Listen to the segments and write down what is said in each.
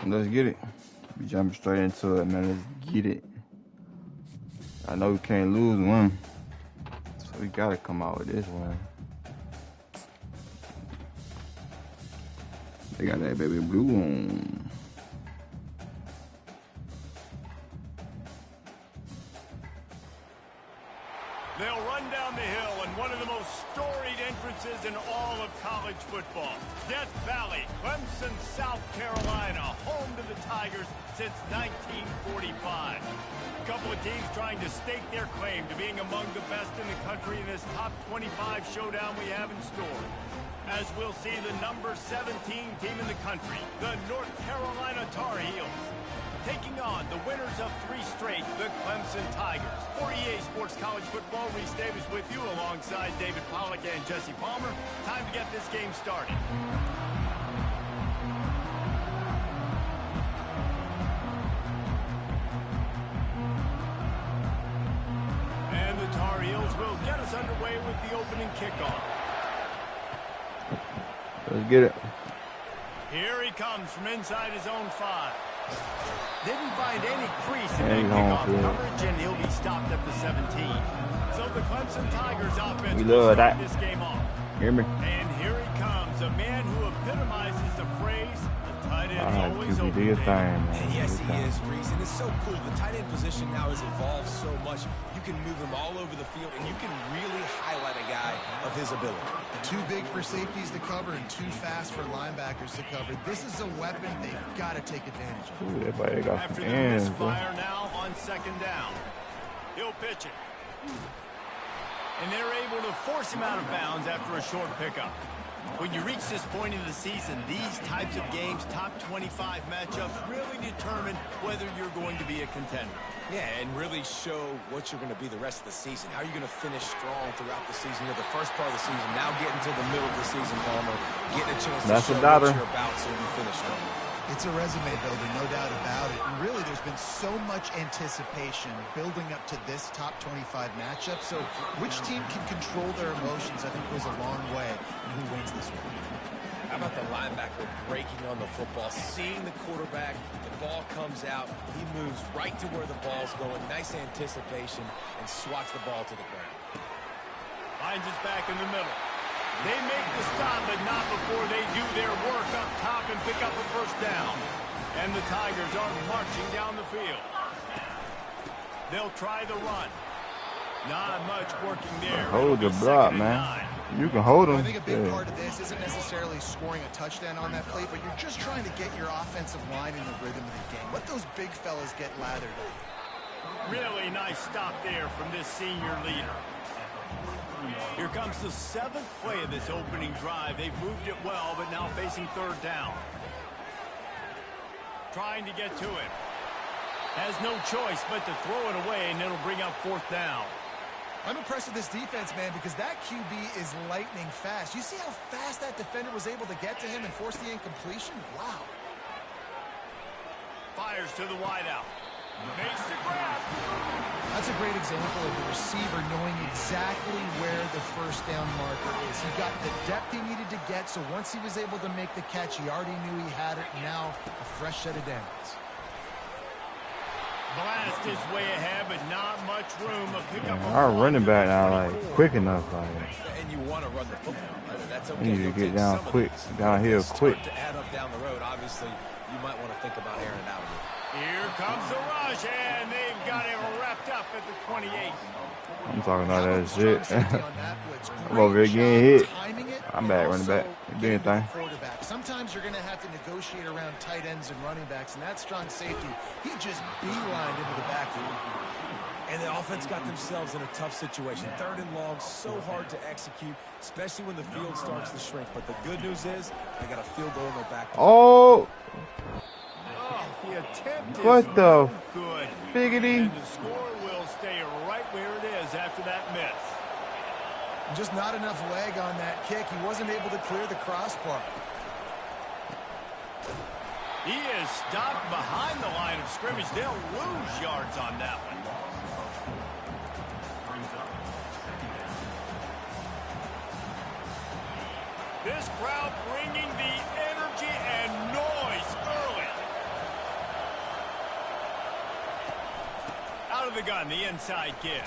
Let's get it. We jumping straight into it, man. Let's get it. I know we can't lose one, so we gotta come out with this one. They got that baby blue on. They'll run down the hill in one of the most storied entrances in all of college football. Death Valley, Clemson, South Carolina, home to the Tigers since 1945. A couple of teams trying to stake their claim to being among the best in the country in this top 25 showdown we have in store. As we'll see the number 17 team in the country, the North Carolina Tar Heels, taking on the winners of 3 straight, the Clemson Tigers. For EA Sports College Football, Reese Davis with you alongside David Pollack and Jesse Palmer. Time to get this game started. And the Tar Heels will get us underway with the opening kickoff. Let's get it. Here he comes from inside his own 5. Didn't find any crease in the kickoff coverage, and he'll be stopped at the 17. So the Clemson Tigers offense will start this game off. Hear me? And here he comes, a man who epitomizes the phrase, the tight end's always open. And yes, he is, Reese, and it's so cool. The tight end position now has evolved so much. You can move him all over the field, and you can really highlight a guy of his ability. Too big for safeties to cover and too fast for linebackers to cover. This is a weapon they've got to take advantage of. Ooh, everybody got after the misfire now on 2nd down. He'll pitch it. And they're able to force him out of bounds after a short pickup. When you reach this point in the season, these types of games, top 25 matchups, really determine whether you're going to be a contender. Yeah, and really show what you're going to be the rest of the season. How are you going to finish strong throughout the season? You're the first part of the season, now getting to the middle of the season, Palmer. Getting a chance to show what you're about so you finish strong. It's a resume builder, no doubt about it. And really, there's been so much anticipation building up to this top 25 matchup. So which team can control their emotions, I think, goes a long way in who wins this one. How about the linebacker breaking on the football, seeing the quarterback, the ball comes out, he moves right to where the ball's going, nice anticipation, and swats the ball to the ground. Finds his back in the middle. They make the stop, but not before they do their work up top and pick up a first down. And the Tigers are marching down the field. They'll try the run. Not much working there. Hold the block, man. You can hold them. I think a big part of this isn't necessarily scoring a touchdown on that play, but you're just trying to get your offensive line in the rhythm of the game. Let those big fellas get lathered up. Really nice stop there from this senior leader. Here comes the 7th play of this opening drive. They've moved it well, but now facing 3rd down. Trying to get to it. Has no choice but to throw it away, and it'll bring up 4th down. I'm impressed with this defense, man, because that QB is lightning fast. You see how fast that defender was able to get to him and force the incompletion? Wow. Fires to the wideout. Makes the grab. That's a great example of the receiver knowing exactly where the first down marker is. He got the depth he needed to get, so once he was able to make the catch, he already knew he had it. Now, a fresh set of downs. Blast is way ahead, but not much room. Our running back now, like, quick enough. Like, and you want to run the football. That's okay. You need to get down quick, downhill quick. To add up down the road, obviously, you might want to think about airing it out a bit. Here comes the rush, and they've got him wrapped up at the 28. I'm talking about that shit. I'm over here getting hit. I'm back, running back. Do anything. Sometimes you're going to have to negotiate around tight ends and running backs, and that strong safety, he just beelined into the backfield. And the offense got themselves in a tough situation. 3rd and long, so hard to execute, especially when the field starts to shrink. But the good news is they got a field goal in their back. Oh! The attempt what is the good. Biggity? And the score will stay right where it is after that miss. Just not enough leg on that kick. He wasn't able to clear the crossbar. He is stopped behind the line of scrimmage. They'll lose yards on that one. This crowd bringing the energy and noise early. Out of the gun, the inside give.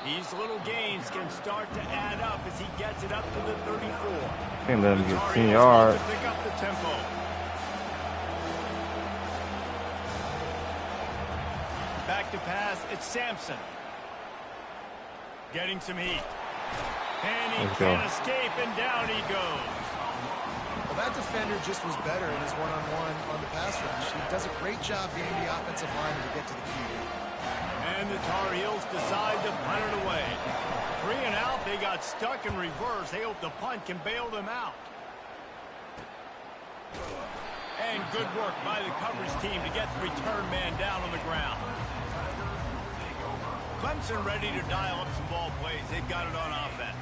These little gains can start to add up as he gets it up to the 34. Can't let him get 10 yards. Pick up the tempo. Back to pass, it's Sampson. Getting some heat. And he can't escape, and down he goes. Well, that defender just was better in his one-on-one on the pass rush. He does a great job being the offensive lineman to get to the QB. And the Tar Heels decide to punt it away. 3 and out, they got stuck in reverse. They hope the punt can bail them out. And good work by the coverage team to get the return man down on the ground. Clemson ready to dial up some ball plays. They've got it on offense.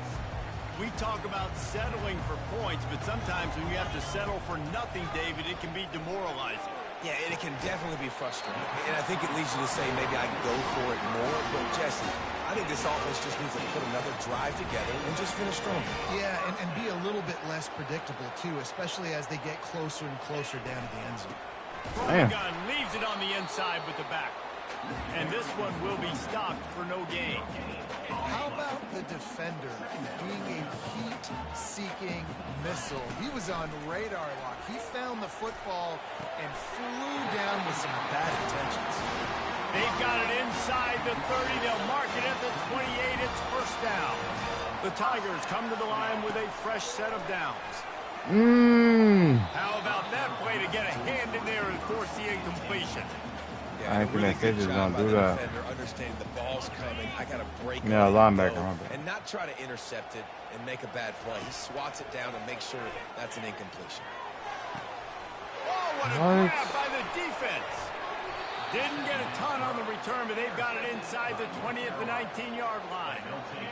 We talk about settling for points, but sometimes when you have to settle for nothing, David, it can be demoralizing. Yeah, and it can definitely be frustrating. And I think it leads you to say maybe I can go for it more. But, Jesse, I think this offense just needs to put another drive together and just finish strong. Yeah, and be a little bit less predictable, too, especially as they get closer and closer down to the end zone. Gun leaves it on the inside with the back. And this one will be stopped for no gain. How about the defender being a heat-seeking missile? He was on radar lock. He found the football and flew down with some bad intentions. They've got it inside the 30. They'll mark it at the 28. It's first down. The Tigers come to the line with a fresh set of downs. How about that play to get a hand in there and force the incompletion? I ain't really think he's gonna do that. Understanding the ball's coming, I gotta break. Yeah, linebacker, and not try to intercept it and make a bad play. He swats it down and makes sure that's an incompletion. Oh, what a grab by the defense! Didn't get a ton on the return, but they've got it inside the 20 at the 19-yard line.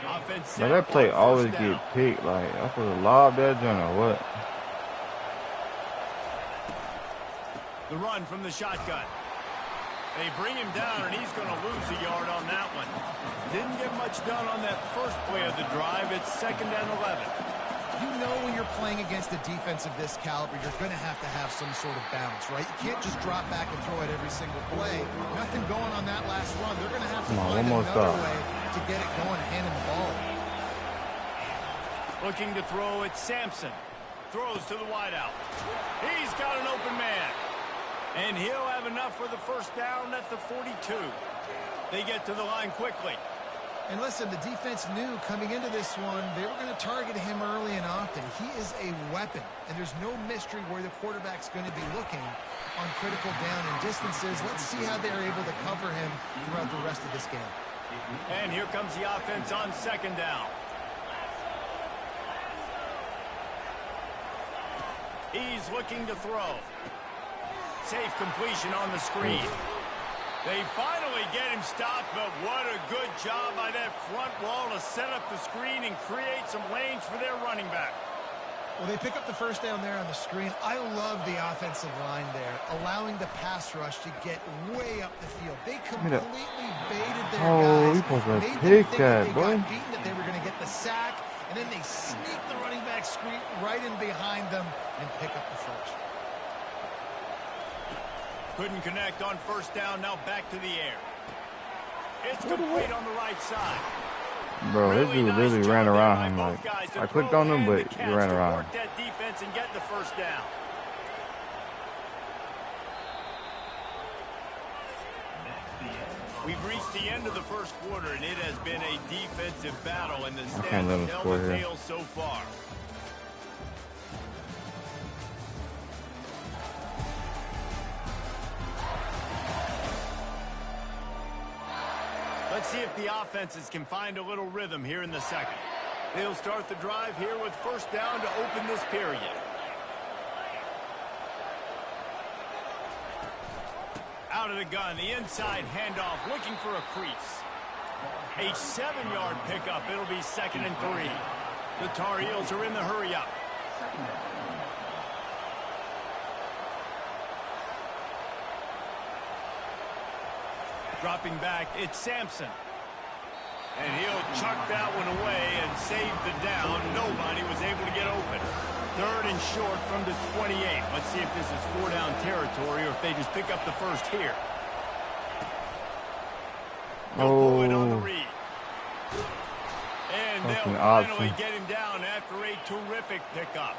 Offense. But that play always get picked. Like I put a lob that joint or what? The run from the shotgun. They bring him down, and he's going to lose a yard on that one. Didn't get much done on that first play of the drive. It's 2nd and 11. You know when you're playing against a defense of this caliber, you're going to have some sort of balance, right? You can't just drop back and throw it every single play. Nothing going on that last run. They're going to have to find another way to get it going, hand him the ball. Looking to throw, it's Sampson. Throws to the wideout. He's got an open man. And he'll have enough for the first down at the 42. They get to the line quickly. And listen, the defense knew coming into this one, they were going to target him early and often. He is a weapon, and there's no mystery where the quarterback's going to be looking on critical down and distances. Let's see how they're able to cover him throughout the rest of this game. And here comes the offense on 2nd down. He's looking to throw. Safe completion on the screen. They finally get him stopped, but what a good job by that front wall to set up the screen and create some lanes for their running back. Well, they pick up the first down there on the screen. I love the offensive line there, allowing the pass rush to get way up the field. They completely baited their guys. Made them think that they got beaten, that they were going to get the sack, and then they sneak the running back screen right in behind them and pick up the first. Couldn't connect on first down, now back to the air. It's complete on the right side. Bro, this dude really ran around him. Like, I clicked on him, but he ran around. Work that defense and get the first down. We've reached the end of the first quarter, and it has been a defensive battle, and the stats tell the tale so far. Let's see if the offenses can find a little rhythm here in the second. They'll start the drive here with first down to open this period. Out of the gun, the inside handoff, looking for a crease. A 7-yard pickup. It'll be 2nd and 3. The Tar Heels are in the hurry-up. Dropping back, it's Sampson. And he'll chuck that one away and save the down. Nobody was able to get open. 3rd and short from the 28. Let's see if this is 4-down territory or if they just pick up the first here. He'll blow it on the read. And they'll finally get him down after a terrific pickup.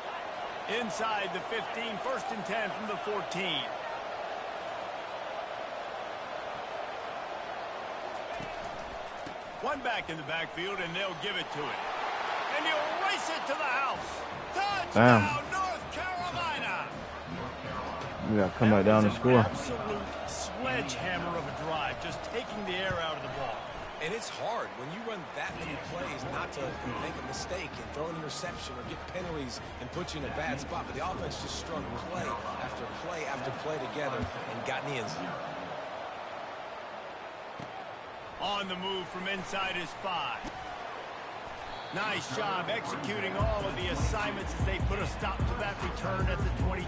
Inside the 15, 1st and 10 from the 14. One back in the backfield, and they'll give it to it. And he'll race it to the house. Touchdown, North Carolina. We got to come back down and score. Absolute sledgehammer of a drive, just taking the air out of the ball. And it's hard when you run that many plays not to make a mistake and throw an interception or get penalties and put you in a bad spot. But the offense just strung play after play after play together and got in the end zone. On the move from inside his 5. Nice job executing all of the assignments as they put a stop to that return at the 22.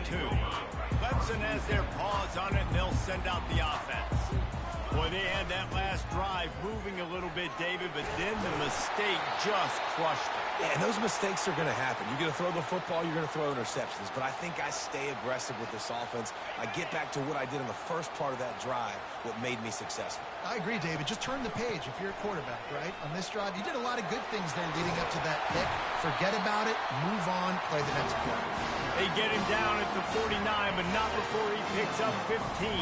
Clemson has their paws on it, and they'll send out the offense. Boy, they had that last drive moving a little bit, David, but then the mistake just crushed them. Yeah, and those mistakes are going to happen. You're going to throw the football, you're going to throw interceptions. But I think I stay aggressive with this offense. I get back to what I did in the first part of that drive, what made me successful. I agree, David. Just turn the page if you're a quarterback, right? On this drive, you did a lot of good things there leading up to that pick. Forget about it, move on, play the next play. They get him down at the 49, but not before he picks up 15.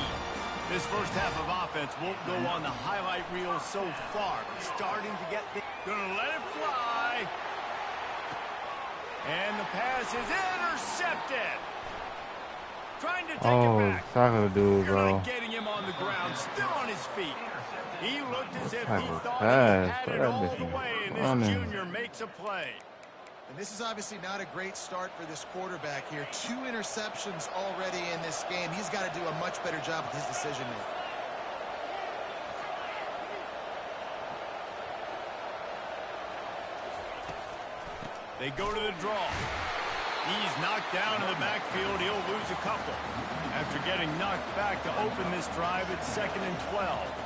This first half of offense won't go on the highlight reel so far, but starting to get the... Gonna let it fly. And the pass is intercepted. Trying to take it back. Tackle dude, bro. Getting him on the ground, still on his feet. He looked as if he thought pass. he had it all the way, and this junior makes a play. And this is obviously not a great start for this quarterback here. 2 interceptions already in this game. He's got to do a much better job with his decision-making. They go to the draw. He's knocked down in the backfield. He'll lose a couple. After getting knocked back to open this drive, it's 2nd and 12.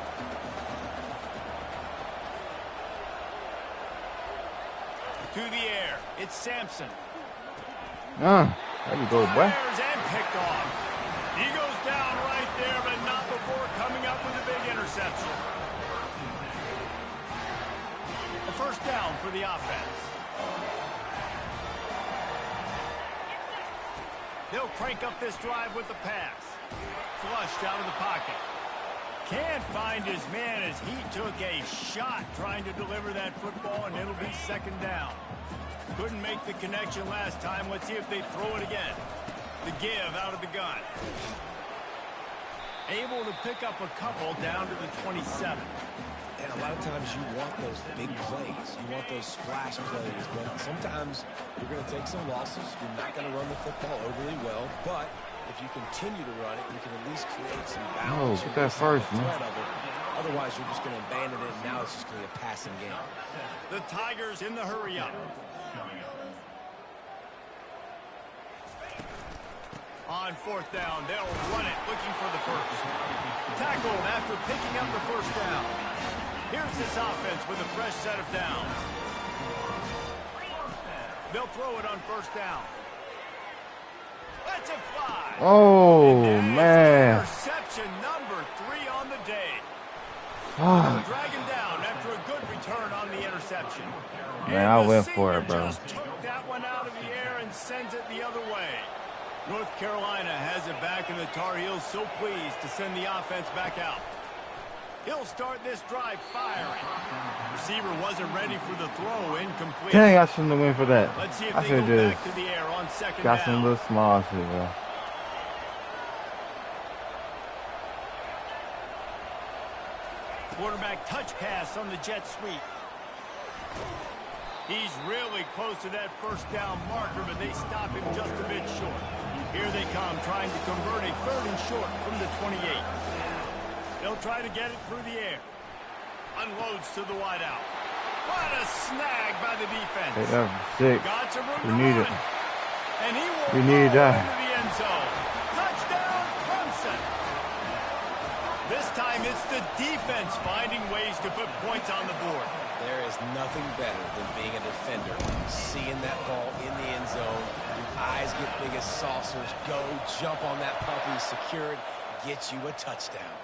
To the air, it's Sampson. There you go, boy. And picked off. He goes down right there, but not before coming up with a big interception. A 1st down for the offense. They'll crank up this drive with the pass. Flushed out of the pocket. Can't find his man as he took a shot trying to deliver that football, and it'll be 2nd down. Couldn't make the connection last time. Let's see if they throw it again. The give out of the gun. Able to pick up a couple down to the 27. And a lot of times you want those big plays. You want those splash plays. But sometimes you're going to take some losses. You're not going to run the football overly well. But if you continue to run it, you can at least create some balance. Get that first, man. Otherwise, you're just going to abandon it, and now it's just going to be a passing game. The Tigers in the hurry-up. On 4th down, they'll run it, looking for the first. Tackled after picking up the 1st down. Here's this offense with a fresh set of downs. They'll throw it on 1st down. Let's it fly. Oh, man. Interception number 3 on the day. Drag him down after a good return on the interception. Man, I went for it, bro. Just took that one out of the air and sends it the other way. North Carolina has it back, and the Tar Heels so pleased to send the offense back out. He'll start this drive firing. Receiver wasn't ready for the throw, incomplete. Dang, I shouldn't have went for that. Let's see if I they should go have back to the air on 2nd got down. some little small shit, bro. Quarterback touch pass on the jet sweep. He's really close to that 1st down marker, but they stop him just a bit short. Here they come, trying to convert a 3rd and short from the 28. They'll try to get it through the air. Unloads to the wideout. What a snag by the defense. Hey, that was sick. Got some room We to need run. it. And he will We need roll that. into the end zone. Touchdown, Clemson. This time it's the defense finding ways to put points on the board. There is nothing better than being a defender. Seeing that ball in the end zone, your eyes get big as saucers. Go, jump on that puppy, secure it, get you a touchdown.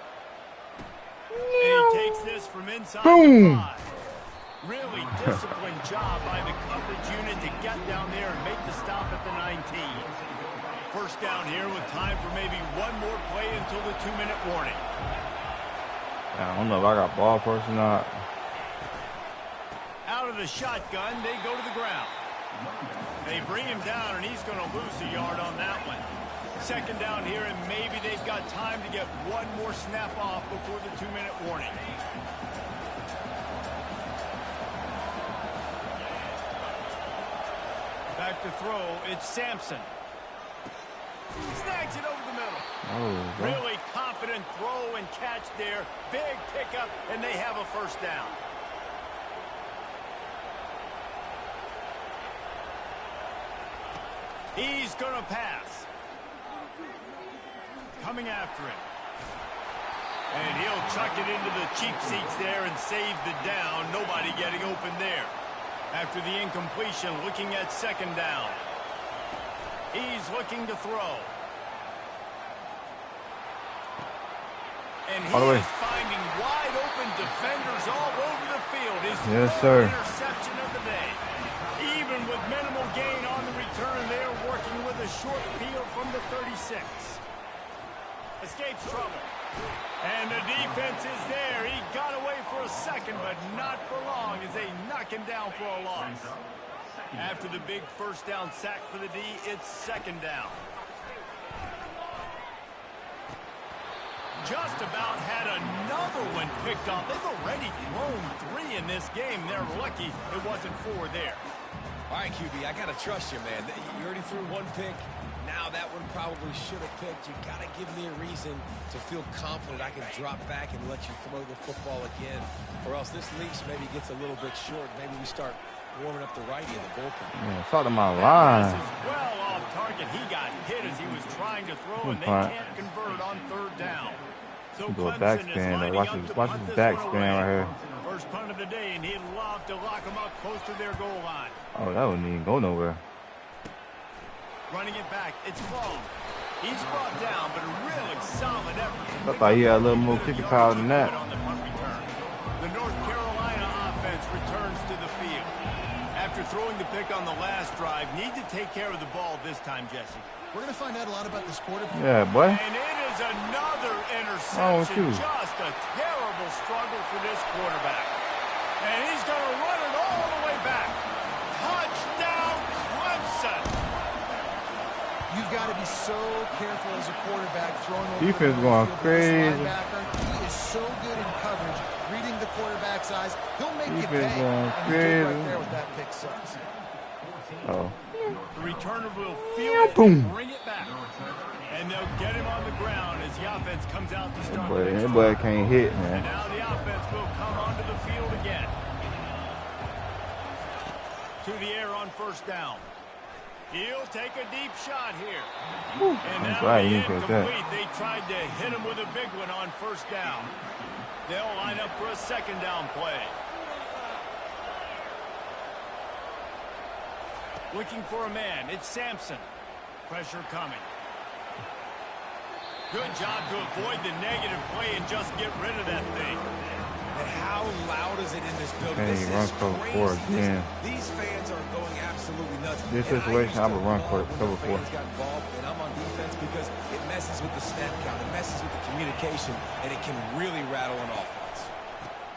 And he takes takes this from inside Boom. the 5. Really disciplined job by the coverage unit to get down there and make the stop at the 19. First down here with time for maybe one more play until the 2-minute warning. I don't know if I got ball first or not. Out of the shotgun, they go to the ground. They bring him down, and he's going to lose a yard on that one. Second down here, and maybe they've got time to get one more snap off before the 2-minute warning. Back to throw, it's Sampson. Snags it over the middle. Oh, Really confident throw and catch there. Big pickup, and they have a first down. He's going to pass. Coming after him. And he'll chuck it into the cheap seats there and save the down. Nobody getting open there. After the incompletion, looking at second down. He's looking to throw. And he is finding wide open defenders all over the field. His interception of the day. Even with minimal gain on the return, they're working with a short field from the 36. Escapes trouble. And the defense is there. He got away for a second, but not for long as they knock him down for a loss. After the big first down sack for the D, it's second down. Just about had another one picked off. They've already thrown 3 in this game. They're lucky it wasn't 4 there. All right, QB, I got to trust you, man. You already threw 1 pick. Now that one probably should have picked. You got to give me a reason to feel confident I can drop back and let you throw the football again. Or else this leash maybe gets a little bit short. Maybe we start warming up the righty in the bullpen. Yeah, talk to my line. This is well off target. He got hit as he was trying to throw, and they can't convert on third down. So do a backspin. Watch his backspin right here. First punt of the day, and he'd love to lock him up close to their goal line. Oh, that wouldn't even go nowhere. Running it back, it's long. He's brought down, but a really solid effort. I thought he had a little more kicking power than that. On the punt return. The North Carolina offense returns to the field. After throwing the pick on the last drive, need to take care of the ball this time, Jesse. We're going to find out a lot about this quarterback. Yeah, boy. And it is another interception. Just a terrible struggle for this quarterback. And he's going to run it all the way back. Touchdown, Clemson. You've got to be so careful as a quarterback throwing over defense the going crazy. Linebacker. He is so good in coverage, reading the quarterback's eyes. He'll make you pay. Going and he did right there with that pick 6. Oh. The returner will feel it and bring it back. And they'll get him on the ground as the offense comes out to start. That boy can't hit, man. And now the offense will come onto the field again. To the air on first down. He'll take a deep shot here. And that'll be incomplete. They tried to hit him with a big one on first down. They'll line up for a second down play. Looking for a man. It's Sampson. Pressure coming. Good job to avoid the negative play and just get rid of that thing. And how loud is it in this building? Hey, this run is cover crazy. 4 again. These fans are going absolutely nuts. This situation, I would run cover 4. Fans got involved, and I'm on defense because it messes with the snap count, it messes with the communication, and it can really rattle an offense.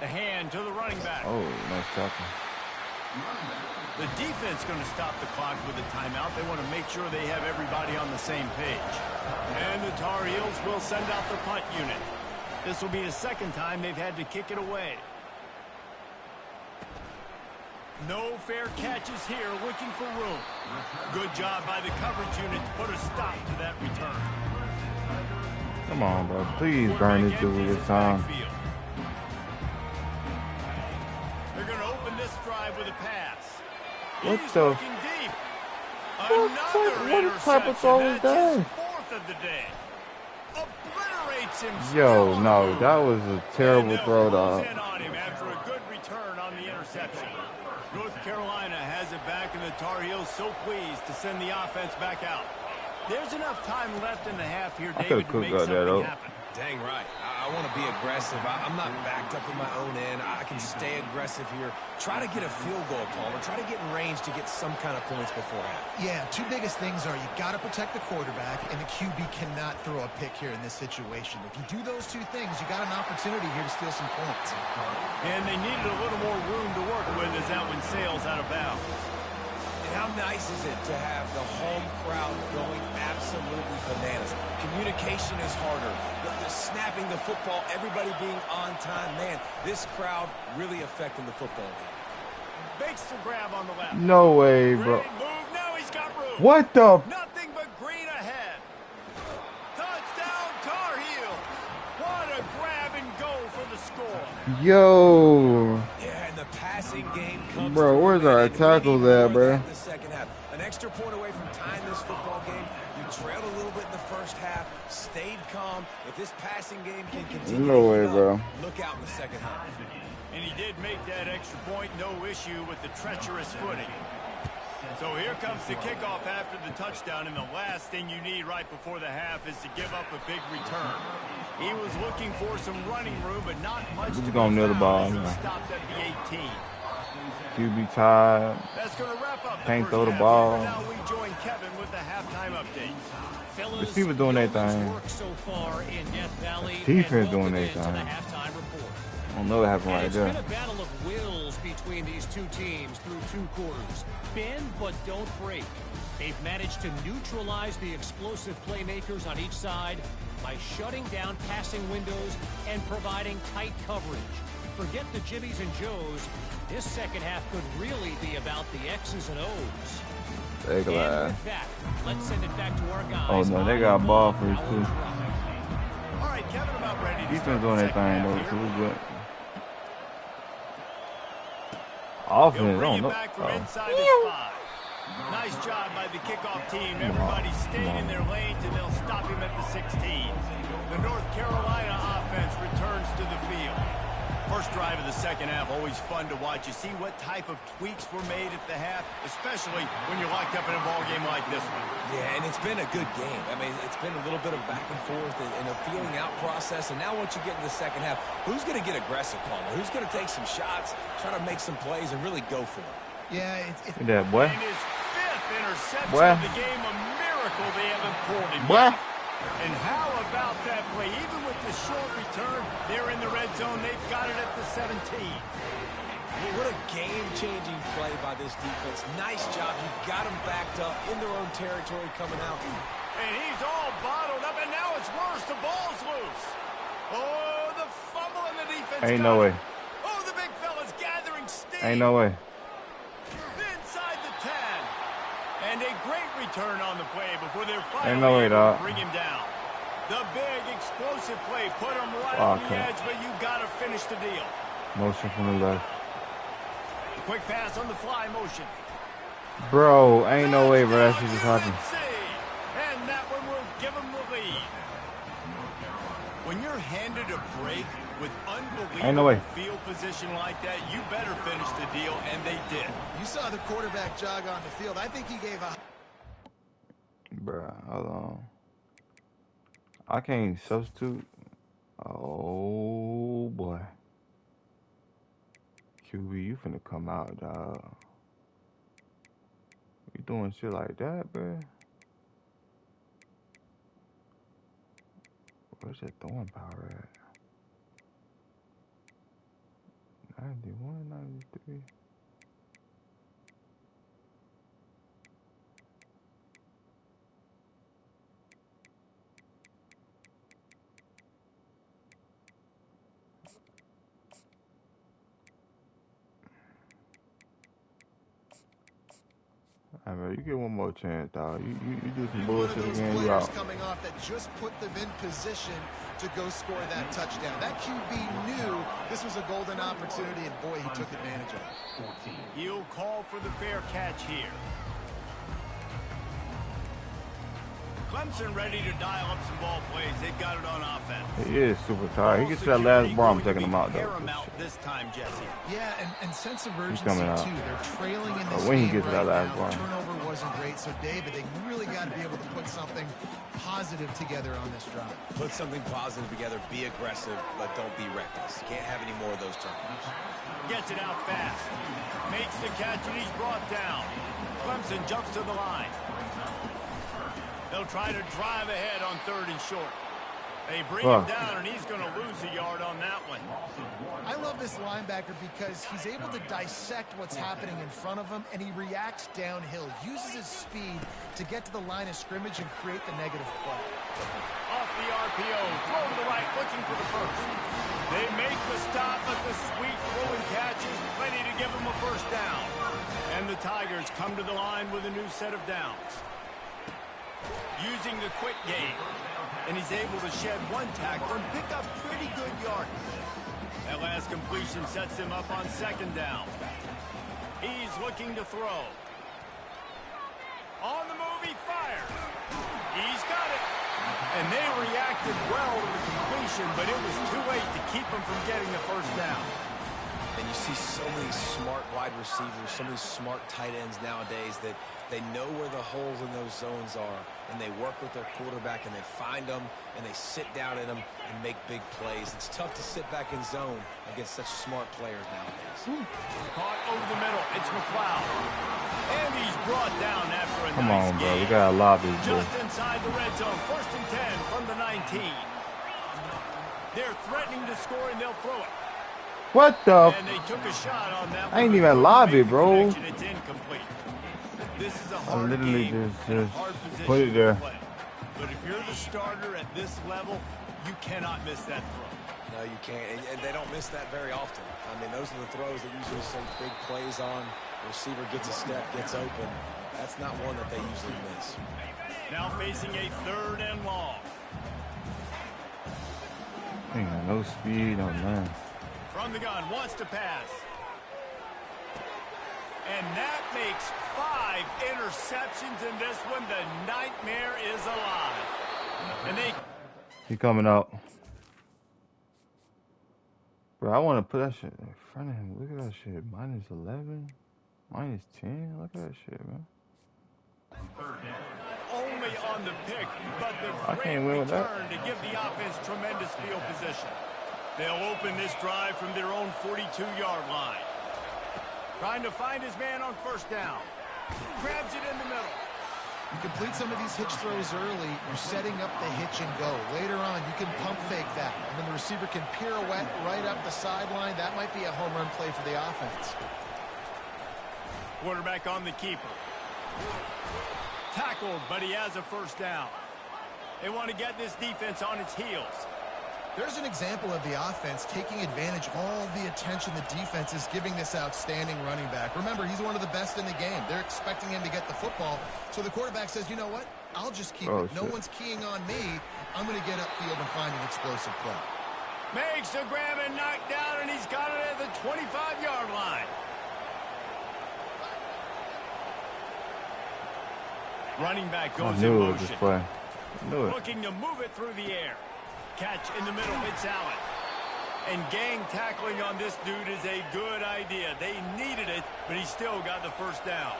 The hand to the running back. Oh, nice tackle. The defense going to stop the clock with a timeout. They want to make sure they have everybody on the same page. And the Tar Heels will send out the punt unit. This will be the second time they've had to kick it away. No fair catches here, looking for room. Good job by the coverage unit to put a stop to that return. Come on, bro. Please burn this dude this time. They're going to open this drive with a pass. What He's the? looking deep. What type of throw is that? His 4th of the day. Obliterates him. Yo, no, that was a terrible throw, dog. In on him after a good return on the interception. North Carolina has it back, and the Tar Heels so pleased to send the offense back out. There's enough time left in the half here, David, to make something happen. Dang right. I want to be aggressive. I'm not backed up in my own end. I can stay aggressive here. Try to get a field goal, Palmer. Try to get in range to get some kind of points before half. Yeah, two biggest things are you got to protect the quarterback, and the QB cannot throw a pick here in this situation. If you do those two things, you got an opportunity here to steal some points. And they needed a little more room to work with as that one sails out of bounds. And how nice is it to have the home crowd going absolutely bananas? Communication is harder. The snapping the football, everybody being on time. Man, this crowd really affecting the football game. Makes the grab on the left. No way, bro. Great move. Now he's got room. What the? Nothing but green ahead. Touchdown, Tar Heel. What a grab and go for the score. Yo. Yeah, and the passing game comes. Bro, where's our tackles at, bro? The second half. An extra point away from tying this football game. You trailed a little bit in the first half, stayed calm. If this passing game can continue, No way, bro. Look out in the second half. And he did make that extra point, no issue with the treacherous footing. So here comes the kickoff after the touchdown, and the last thing you need right before the half is to give up a big return. He was looking for some running room, but not much to be gonna nail the ball, found as he man. stopped at the 18. QB tied. That's going to wrap up the Can't first throw the half. ball. Now we join Kevin with the halftime update. Fellas, Receiver doing their thing. work so far in Death Valley, Defense and doing their welcome into thing. the halftime report. I don't know what happened And right it's there. been a battle of wills between these two teams through two quarters. Bend but don't break. They've managed to neutralize the explosive playmakers on each side by shutting down passing windows and providing tight coverage. Forget the Jimmies and Joes. This second half could really be about the X's and O's. They And glad. with that, let's send it back to our guys. Oh, no, they got a ball for us, too. All right, Kevin, about ready to Defense start doing the their second thing, half though, here. too, but He'll offense, I bring don't it know. back from Oh. inside the 5. Nice job by the kickoff team. Everybody stayed in their lanes, and they'll stop him at the 16. The North Carolina offense returns to the field. First drive of the second half, always fun to watch. You see what type of tweaks were made at the half, especially when you're locked up in a ball game like this one. Yeah, and it's been a good game. I mean, it's been a little bit of back and forth and a feeling out process. And now once you get in the second half, who's going to get aggressive, Palmer? Who's going to take some shots, try to make some plays, and really go for it? Yeah, it's Look at that, boy. And his 5th interception Boy. of the game, a miracle they haven't pulled him Boy. yet. And how about that play? Even with the short return, they're in the red zone. They've got it at the 17. Well, what a game-changing play by this defense. Nice job. You got them backed up in their own territory coming out. And he's all bottled up, and now it's worse. The ball's loose. Oh, the fumble in the defense. Ain't got no it. way. Oh, the big fella's gathering steam. Ain't no way. Inside the 10. And a great return on the play before they're Ain't no way, finally able dog. to bring him down. The big explosive play put him right Oh, on the okay. edge, but you got to finish the deal. Motion from the left. Quick pass on the fly motion. Bro, ain't no way, bro. That shit just happened. And that one will give him the lead. When you're handed a break with Ain't no way. unbelievable field position like that, you better finish the deal, and they did. you saw the quarterback jog on the field. I think he gave a Bro, hold on. I can't substitute. Oh, boy. QB, you finna come out, dog. You doing shit like that, bro? Where's that throwing power at? 91, 93. Hey, bro, you get one more chance, dog. You do some one bullshit of those again, you players out. coming off that just put them in position to go score that touchdown. That QB knew this was a golden opportunity, and boy, he took advantage of it. He'll call for the fair catch here. Clemson ready to dial up some ball plays. They've got it on offense. He is super tired. He gets to that last ball, I'm taking him out though. This time, Jesse. Yeah, and sense of urgency coming out. too. They're trailing in this When he game gets to that right last now. ball. Turnover wasn't great, so David, they really got to be able to put something positive together on this drive. Put something positive together, be aggressive, but don't be reckless. Can't have any more of those turnovers. Gets it out fast. Makes the catch, and he's brought down. Clemson jumps to the line. They'll try to drive ahead on 3rd and short. They bring him down, and he's going to lose a yard on that one. I love this linebacker because he's able to dissect what's happening in front of him, and he reacts downhill, uses his speed to get to the line of scrimmage and create the negative play. Off the RPO, throw to the right, looking for the first. They make the stop, but the sweet throwing catch is plenty to give them a first down. And the Tigers come to the line with a new set of downs. Using the quick game, and he's able to shed one tackle and pick up pretty good yardage. That last completion sets him up on 2nd down. He's looking to throw. On the move, he fires. He's got it. And they reacted well to the completion, but it was too late to keep him from getting the first down. And you see so many smart wide receivers, so many smart tight ends nowadays that they know where the holes in those zones are, and they work with their quarterback, and they find them, and they sit down in them and make big plays. It's tough to sit back in zone against such smart players nowadays. Caught over the middle. It's McLeod. And he's brought down after a Come nice on, bro. game. We got a lobby, bro. Just inside the red zone. 1st and 10 from the 19. They're threatening to score, and they'll throw it. What the? And they took a shot on that. I ain't even lobby, bro. It's incomplete. This is a hard literally game just and a hard position put it there. to play. But if you're the starter at this level, you cannot miss that throw. No, you can't, and they don't miss that very often. I mean, those are the throws that usually some big plays on. The receiver gets a step, gets open. That's not one that they usually miss. Now facing a 3rd and long. Ain't got no speed on that. From the gun, wants to pass. And that makes 5 interceptions in this one. The nightmare is alive. And He coming out. Bro, I want to put that shit in front of him. Look at that shit. -11, -10. Look at that shit, man. only on the pick, but the great return to give the offense tremendous field position. They'll open this drive from their own 42-yard line. Trying to find his man on 1st down. Grabs it in the middle. You complete some of these hitch throws early, you're setting up the hitch and go. Later on, you can pump fake that, and then the receiver can pirouette right up the sideline. That might be a home run play for the offense. Quarterback on the keeper. Tackled, but he has a 1st down. They want to get this defense on its heels. There's an example of the offense taking advantage of all the attention the defense is giving this outstanding running back. Remember, he's one of the best in the game. They're expecting him to get the football. So the quarterback says, you know what? I'll just keep it. No one's keying on me. I'm going to get upfield and find an explosive play. Makes the grab and knock down, and he's got it at the 25-yard line. Running back goes in motion. Looking to move it through the air. Catch in the middle, it's Allen. And gang tackling on this dude is a good idea. They needed it, but he still got the 1st down.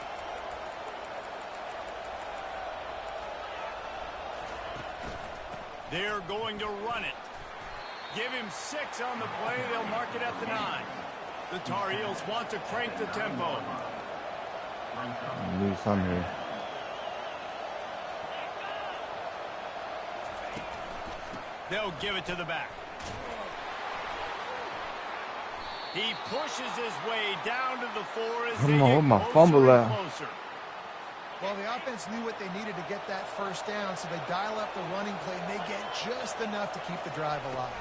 They're going to run it. Give him 6 on the play. They'll mark it at the 9. The Tar Heels want to crank the tempo. Lose some here. They'll give it to the back. He pushes his way down to the 4 as they get closer and closer. Well, the offense knew what they needed to get that 1st down, so they dial up the running play, and they get just enough to keep the drive alive.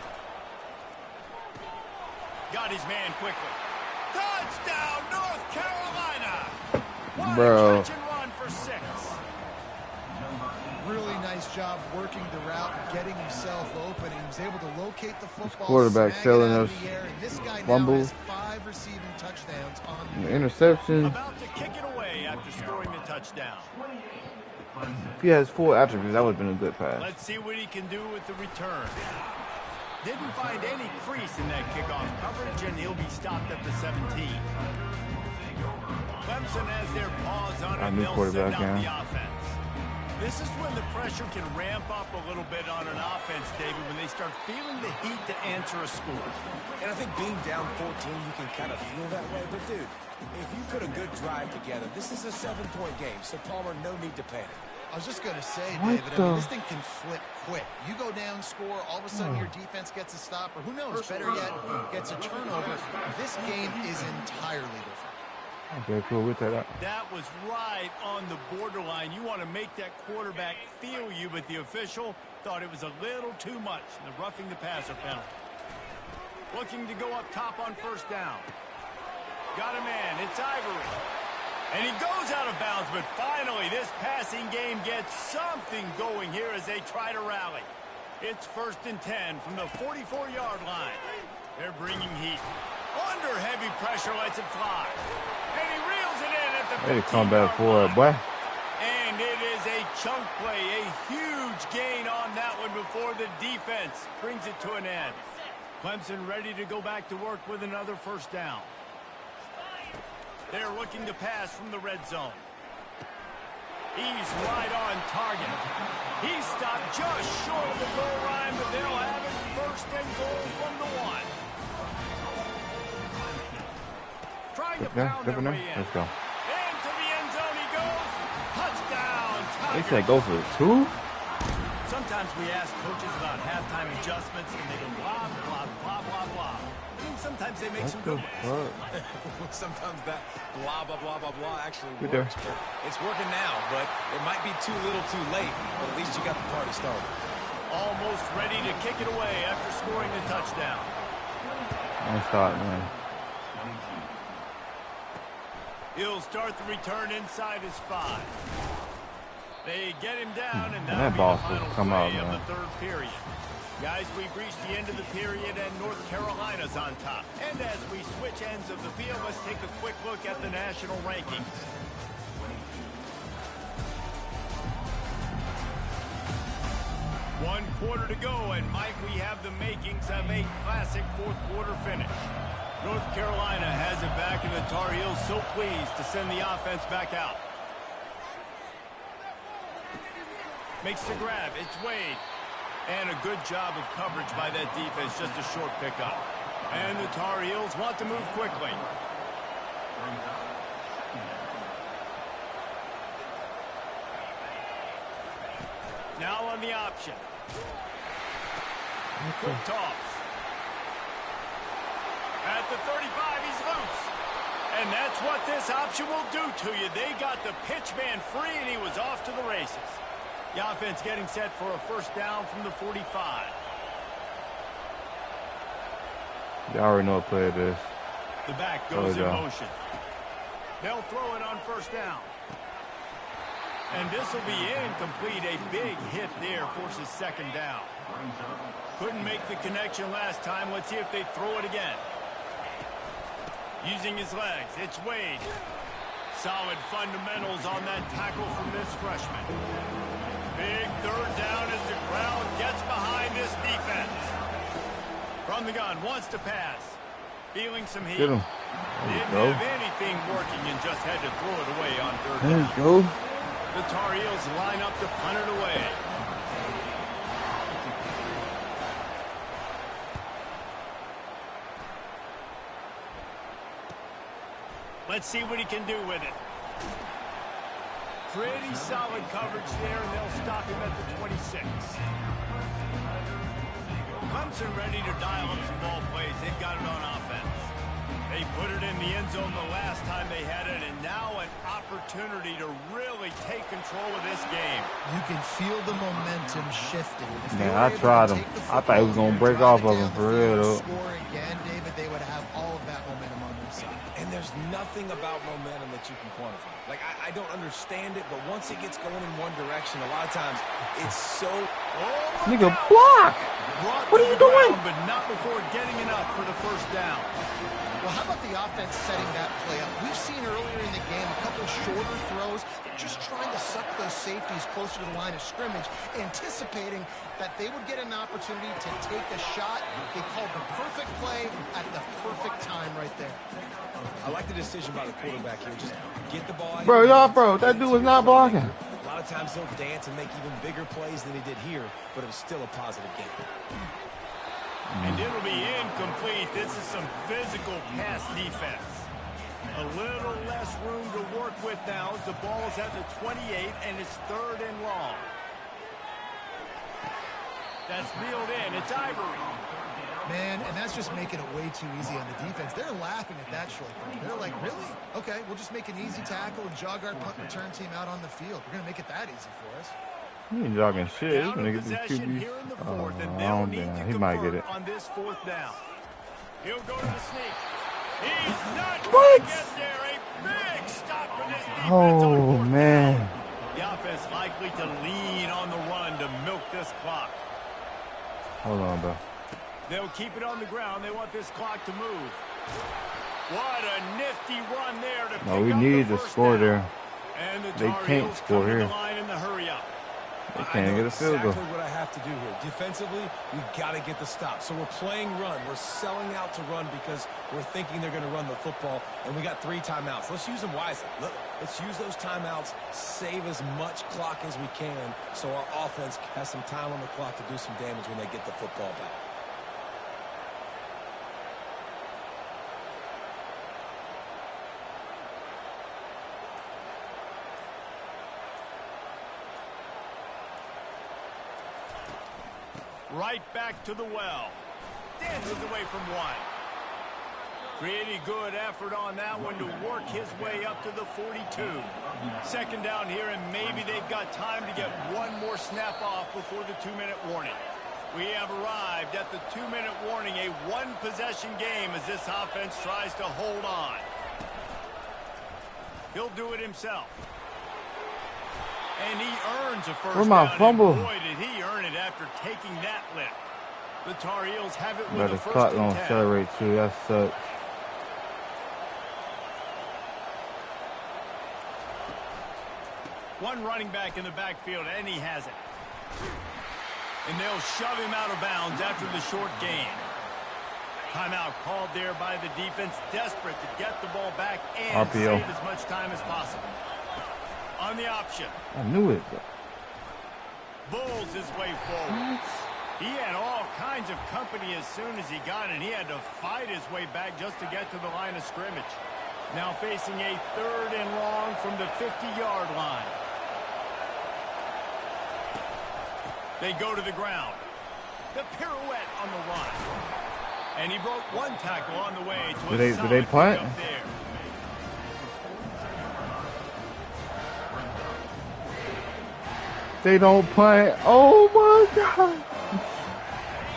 Got his man quickly. Touchdown, North Carolina! What Bro. a catch and run for 6. Really nice job working the route and getting himself open. He was able to locate the football. Quarterback selling us this guy fumbles. now has 5 receiving touchdowns on the interception. About to kick it away after scoring the touchdown. If he has full attributes, that would have been a good pass. Let's see what he can do with the return. Didn't find any crease in that kickoff coverage, and he'll be stopped at the 17. Clemson has their paws on it. They'll send out the offense. This is when the pressure can ramp up a little bit on an offense, David, when they start feeling the heat to answer a score. And I think being down 14, you can kind of feel that way. But, dude, if you put a good drive together, this is a 7-point game. So, Palmer, no need to panic. I was just going to say, David, I mean, this thing can flip quick. You go down, score, all of a sudden your defense gets a stop, or who knows, better yet, gets a turnover. This game is entirely different. Okay, cool. We'll take that. That was right on the borderline. You want to make that quarterback feel you, but the official thought it was a little too much. The roughing the passer penalty. Looking to go up top on first down. Got a man. It's Ivory. And he goes out of bounds, but finally this passing game gets something going here as they try to rally. It's 1st and 10 from the 44-yard line. They're bringing heat. Under heavy pressure, lets it fly. And he reels it in at the 15-yard line. Come back for it, boy. And it is a chunk play, a huge gain on that one before the defense brings it to an end. Clemson ready to go back to work with another first down. They're looking to pass from the red zone. He's right on target. He's stopped just short of the goal line, but they'll have it 1st and goal from the 1. Trying to pound their way in. Let's go. Into the end zone he goes. Touchdown, Tigers. They said go for the 2? Sometimes we ask coaches about halftime adjustments, and they go blah, blah, blah, blah, blah. I mean, sometimes they make some good ones. Sometimes that blah, blah, blah, blah, blah actually Good works. But it's working now, but it might be too little too late. But at least you got the party started. Almost ready to kick it away after scoring the touchdown. Nice start, man. He'll start the return inside his 5. They get him down, and that ball will come out, man. Of the 3rd period. Guys, we've reached the end of the period, and North Carolina's on top. And as we switch ends of the field, let's take a quick look at the national rankings. One quarter to go, and might we have the makings of a classic 4th quarter finish. North Carolina has it back, and the Tar Heels so pleased to send the offense back out. Makes the grab. It's Wade. And a good job of coverage by that defense. Just a short pickup. And the Tar Heels want to move quickly. Now on the option. Quick toss. At the 35, he's loose. And that's what this option will do to you. They got the pitch man free, and he was off to the races. The offense getting set for a first down from the 45. You already know what play it is. The back goes in motion. They'll throw it on first down. And this will be incomplete. A big hit there forces 2nd down. Couldn't make the connection last time. Let's see if they throw it again. Using his legs, it's Wade. Solid fundamentals on that tackle from this freshman. Big 3rd down as the crowd gets behind this defense. From the gun, wants to pass. Feeling some heat. Didn't have anything working and just had to throw it away on 3rd down. There you go. The Tar Heels line up to punt it away. Let's see what he can do with it. Pretty solid coverage there, and they'll stop him at the 26. Clemson ready to dial up some ball plays. They've got it on offense. They put it in the end zone the last time they had it, and now an opportunity to really take control of this game. You can feel the momentum shifting. Man, I tried him. I thought he was going to break off of him for real, though. Score again, David, they would have all of that momentum on their side. And there's nothing about momentum that you can quantify. Like, I don't understand it, but once it gets going in one direction, a lot of times it's so... Nigga, block! What are you doing? But not before getting enough for the first down. Well, how about the offense setting that play up? We've seen earlier in the game a couple shorter throws. They're just trying to suck those safeties closer to the line of scrimmage, anticipating that they would get an opportunity to take a shot. They called the perfect play at the perfect time right there. I like the decision by the quarterback here. Just get the ball out. Bro, that dude was not blocking. A lot of times he'll dance and make even bigger plays than he did here, but it was still a positive game. And it'll be incomplete. This is some physical pass defense. A little less room to work with now as the ball's at the 28 and it's 3rd and long. That's reeled in. It's Ivory. Man, and that's just making it way too easy on the defense. They're laughing at that short. They're like, really? Okay, we'll just make an easy tackle and jog our punt return team out on the field. We're going to make it that easy for us. He ain't jogging shit. He's Down gonna to get the possession QB. here in the Oh, fourth, and I they'll don't need think to he might get convert it. on this 4th down. He'll go to the sneak. He's not What? going to get there. A big stop for this defense on Oh 4th man. down. The offense likely to lean on the run to milk this clock. Hold on, bro. They'll keep it on the ground. They want this clock to move. What a nifty run there to No, pick we up need the to first score down. there. And the They Tar can't Heels score come to here. the line in the hurry up. They I can't know get a field exactly goal. what I have to do here. Defensively, we got to get the stop. So we're playing run. We're selling out to run because we're thinking they're going to run the football, and we got 3 timeouts. Let's use them wisely. Let's use those timeouts, save as much clock as we can so our offense has some time on the clock to do some damage when they get the football back. Right back to the well. Dances away from one. Pretty good effort on that one to work his way up to the 42. 2nd down here, and maybe they've got time to get one more snap off before the 2-minute warning. We have arrived at the 2-minute warning, a 1-possession game as this offense tries to hold on. He'll do it himself. And he earns a first Where's my down. fumble? And boy, did he earn it after taking that lift. The Tar Heels have it with But a the 1st clock and don't 10. accelerate too. That sucks. One running back in the backfield, and he has it. And they'll shove him out of bounds after the short gain. Timeout called there by the defense, desperate to get the ball back and RPO. save as much time as possible. On the option, I knew it. bulls his way forward. He had all kinds of company as soon as he got it. He had to fight his way back just to get to the line of scrimmage. Now facing a 3rd and long from the 50-yard line. They go to the ground. The pirouette on the run. And he broke one tackle on the way to Did they punt? pickup there. They don't punt. Oh my God.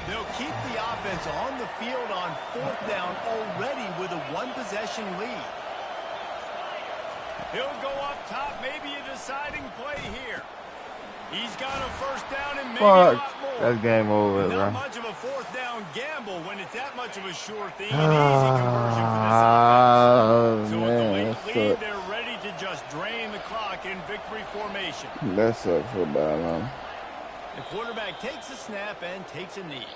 They'll keep the offense on the field on 4th down already with a 1-possession lead. He'll go up top, maybe a deciding play here. He's got a first down and maybe a Fuck. lot more. That's game over, bro. Not much of a 4th down gamble when it's that much of a sure thing. An easy conversion for this offense. So with the Man, late that lead, sucks. they're ready to just drain the clock in victory formation. That sucks so bad, man. The quarterback takes a snap and takes a knee.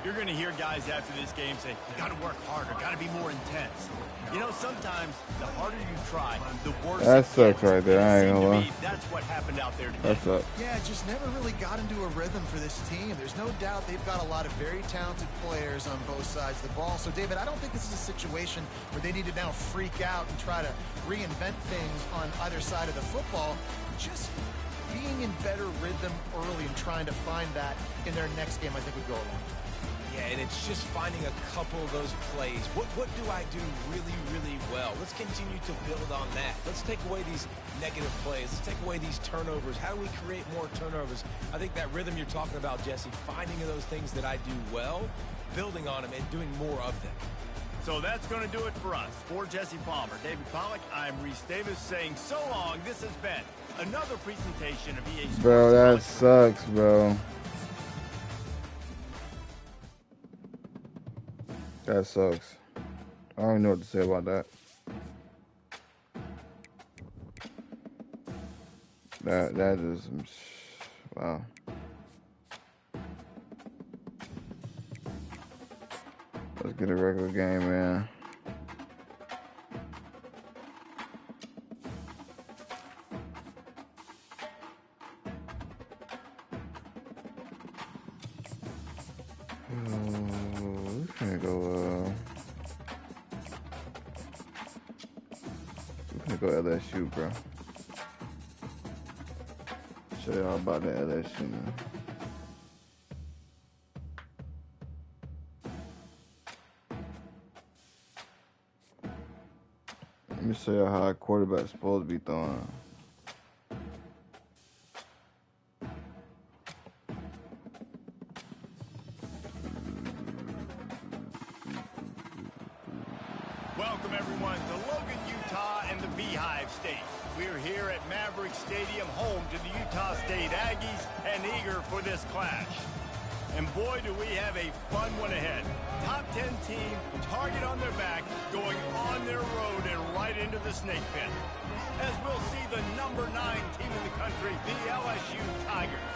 You're going to hear guys after this game say, you got to work harder, got to be more intense. You know, sometimes the harder you try, the worse That it sucks gets. right there. I ain't It seemed gonna to lie. me that's what happened out there today. That sucks. Yeah, it just never really got into a rhythm for this team. There's no doubt they've got a lot of very talented players on both sides of the ball. So, David, I don't think this is a situation where they need to now freak out and try to reinvent things on either side of the football. Just being in better rhythm early and trying to find that in their next game, I think would go a long way. Yeah, and it's just finding a couple of those plays. What do I do really, really well? Let's continue to build on that. Let's take away these negative plays. Let's take away these turnovers. How do we create more turnovers? I think that rhythm you're talking about, Jesse, finding those things that I do well, building on them, and doing more of them. So that's going to do it for us. For Jesse Palmer, David Pollack, I'm Reese Davis saying so long. This has been another presentation of EA Sports. Bro, that sucks, bro. That sucks. I don't know what to say about that. That is wow. Let's get a regular game, man. We finna go LSU, bro. Show y'all about the LSU, man. Let me show y'all how a quarterback's supposed to be throwing. Welcome, everyone, to Logan, Utah, and the Beehive State. We're here at Maverick Stadium, home to the Utah State Aggies, and eager for this clash. And boy, do we have a fun one ahead. Top 10 team, target on their back, going on their road and right into the snake pit. As we'll see the number 9 team in the country, the LSU Tigers,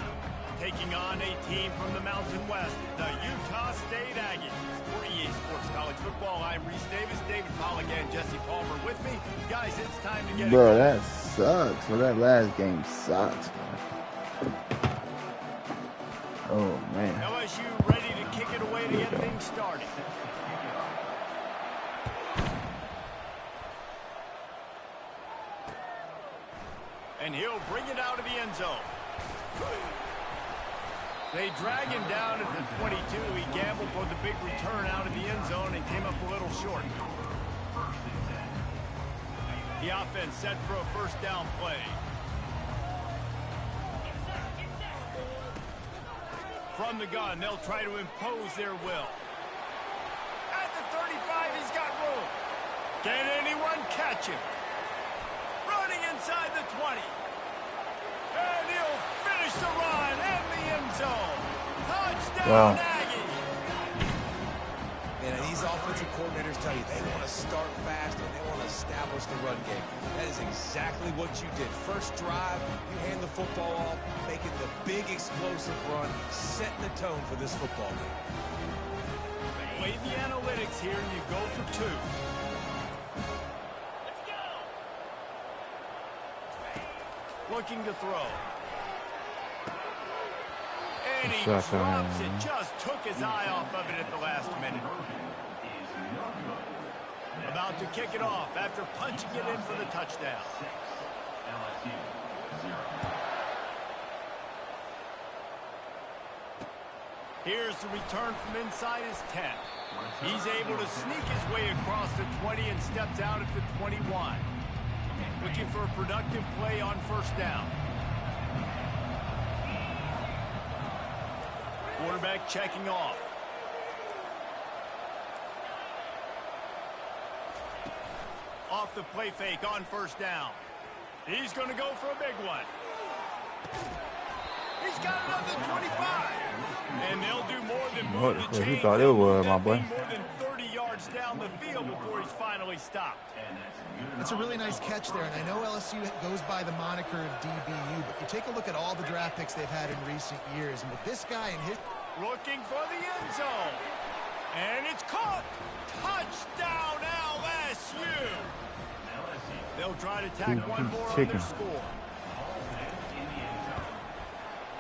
taking on a team from the Mountain West, the Utah State Aggies. For EA Sports College Football, I'm Reese Davis, David Pollock, and Jesse Palmer with me. Guys, it's time to get it. Bro, that sucks. Well, that last game sucks, man. Oh, man. LSU ready to kick it away to get things started. And he'll bring it out of the end zone. They drag him down at the 22. He gambled for the big return out of the end zone and came up a little short. The offense set for a first down play. From the gun, they'll try to impose their will. At the 35, he's got room. Can anyone catch him? Running inside the 20. And he'll finish the run in the end zone. Touchdown, Aggies. And these offensive coordinators tell you they want to start fast and they want to establish the run game. That is exactly what you did. First drive, you hand the football off, making the big explosive run, setting the tone for this football game. Play the analytics here, and you go for 2. Looking to throw. And he drops it. Just took his eye off of it at the last minute. About to kick it off after punching it in for the touchdown. Here's the return from inside his 10. He's able to sneak his way across the 20 and steps out at the 21. Looking for a productive play on first down. Quarterback checking off. Off the play fake on first down. He's going to go for a big one. He's got another 25. And they'll do more than move the chains. You thought it was, my boy. More than 30 yards down the field before he's finally stopped. That's a really nice catch there, and I know LSU goes by the moniker of DBU, but you take a look at all the draft picks they've had in recent years, and with this guy and his... Looking for the end zone. And it's caught. Touchdown, LSU. They'll try to tack one more on their score.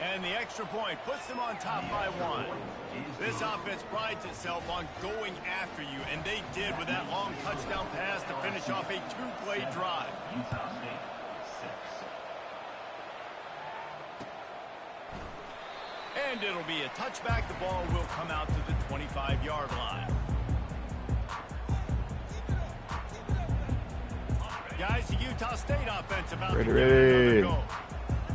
And the extra point puts them on top by 1. This offense prides itself on going after you, and they did with that long touchdown pass to finish off a 2-play drive. And it'll be a touchback. The ball will come out to the 25-yard line. Guys, the Utah State offense about to give it another go.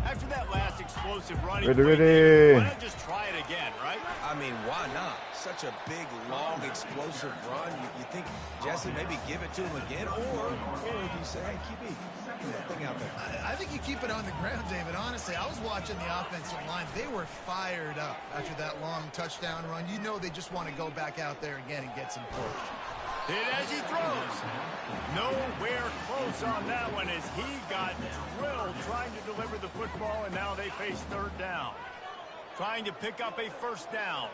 After that last explosive running play, why not just try it again, right? I mean, why not? Such a big, long, explosive run. You think, Jesse, maybe give it to him again, or you say, hey, QB, get that thing out there. I think you keep it on the ground, David. Honestly, I was watching the offensive line. They were fired up after that long touchdown run. You know they just want to go back out there again and get some push. Hit as he throws. Nowhere close on that one as he got drilled trying to deliver the football, and now they face third down. Trying to pick up a first down.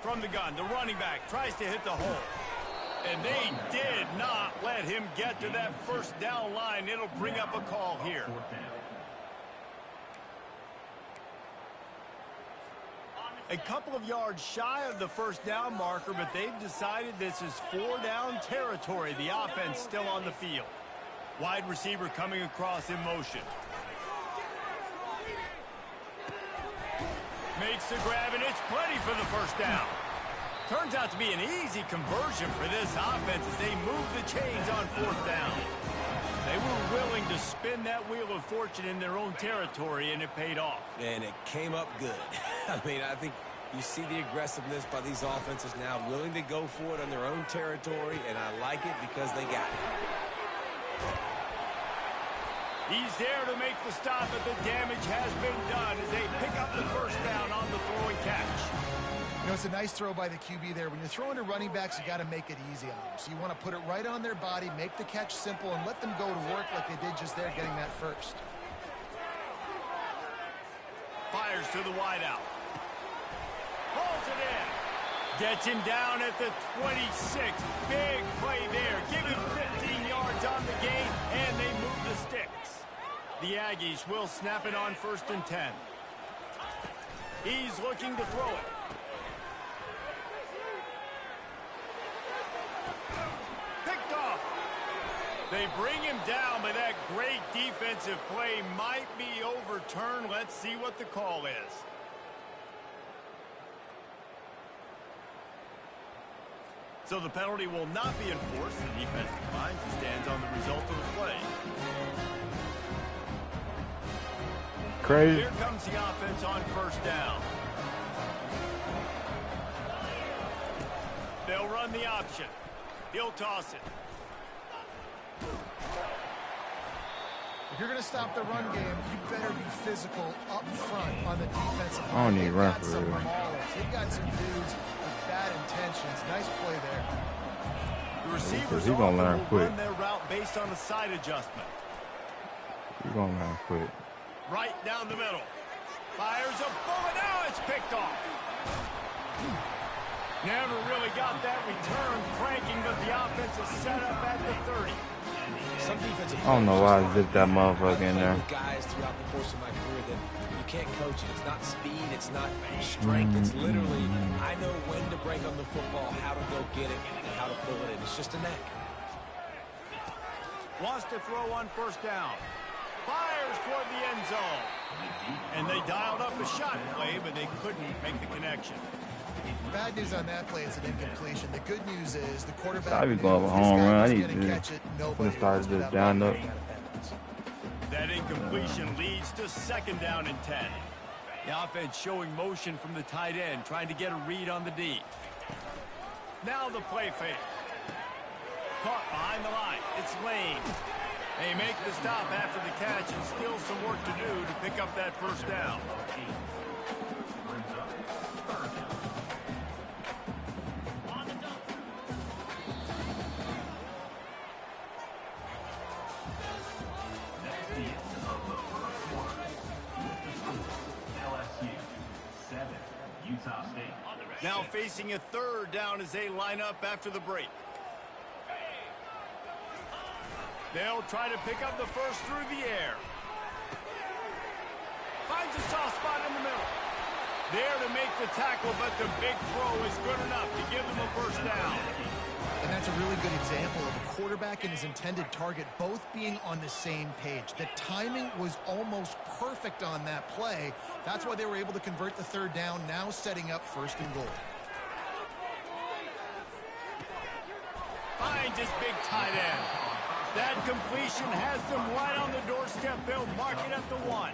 From the gun, the running back tries to hit the hole. And they did not let him get to that first down line. It'll bring up a call here. A couple of yards shy of the first down marker, but they've decided this is 4-down territory. The offense still on the field. Wide receiver coming across in motion. Makes the grab, and it's plenty for the first down. Turns out to be an easy conversion for this offense as they move the chains on fourth down. They were willing to spin that wheel of fortune in their own territory, and it paid off. And it came up good. I mean, I think you see the aggressiveness by these offenses now, willing to go for it on their own territory, and I like it because they got it. He's there to make the stop, but the damage has been done as they pick up the first down on the throw and catch. You know, it's a nice throw by the QB there. When you're throwing to running backs, you got to make it easy on them. So you want to put it right on their body, make the catch simple, and let them go to work like they did just there, getting that first. Fires to the wideout. Pulls it in. Gets him down at the 26. Big play there. Give him 15 yards on the gain, and they move the sticks. The Aggies will snap it on 1st and 10. He's looking to throw it. Picked off. They bring him down, but that great defensive play might be overturned. Let's see what the call is. So the penalty will not be enforced. The defense declines and stands on the result of the play. Crazy. Here comes the offense on first down. They'll run the option. He'll toss it. If you're going to stop the run game, you better be physical up front on the defensive line. I don't need They've run got for some real. maulers. They've got some dudes with bad intentions. Nice play there. The receivers He gonna often learn will quick. run their route based on a side adjustment. You're going to quit. Right down the middle. Fires a bullet. Now it's picked off. Never really got that return cranking, but the offense is set up at the 30. Some defensive I don't know why I players zipped that motherfucker in there. with guys throughout the course of my career that you can't coach it. It's not speed, it's not strength. It's literally, I know when to break on the football, how to go get it, and how to pull it in. It's just a knack. Wants to throw on first down. Fires toward the end zone. And they dialed up a shot play, but they couldn't make the connection. Bad news on that play, it's an incompletion. The good news is the quarterback. I be going for knew a this home guy run. I was need gonna to catch it. Nobody start was this without down that up. play out of bounds. That incompletion leads to 2nd down and 10. The offense showing motion from the tight end, trying to get a read on the D. Now the play fake. Caught behind the line. It's Lane. They make the stop after the catch and still some work to do to pick up that first down. Now facing a 3rd down as they line up after the break. They'll try to pick up the first through the air. Finds a soft spot in the middle. There to make the tackle, but the big throw is good enough to give them a first down. And that's a really good example of a quarterback and his intended target both being on the same page. The timing was almost perfect on that play. That's why they were able to convert the 3rd down, now setting up 1st and goal. Finds his big tight end. That completion has them right on the doorstep. They'll mark it at the 1.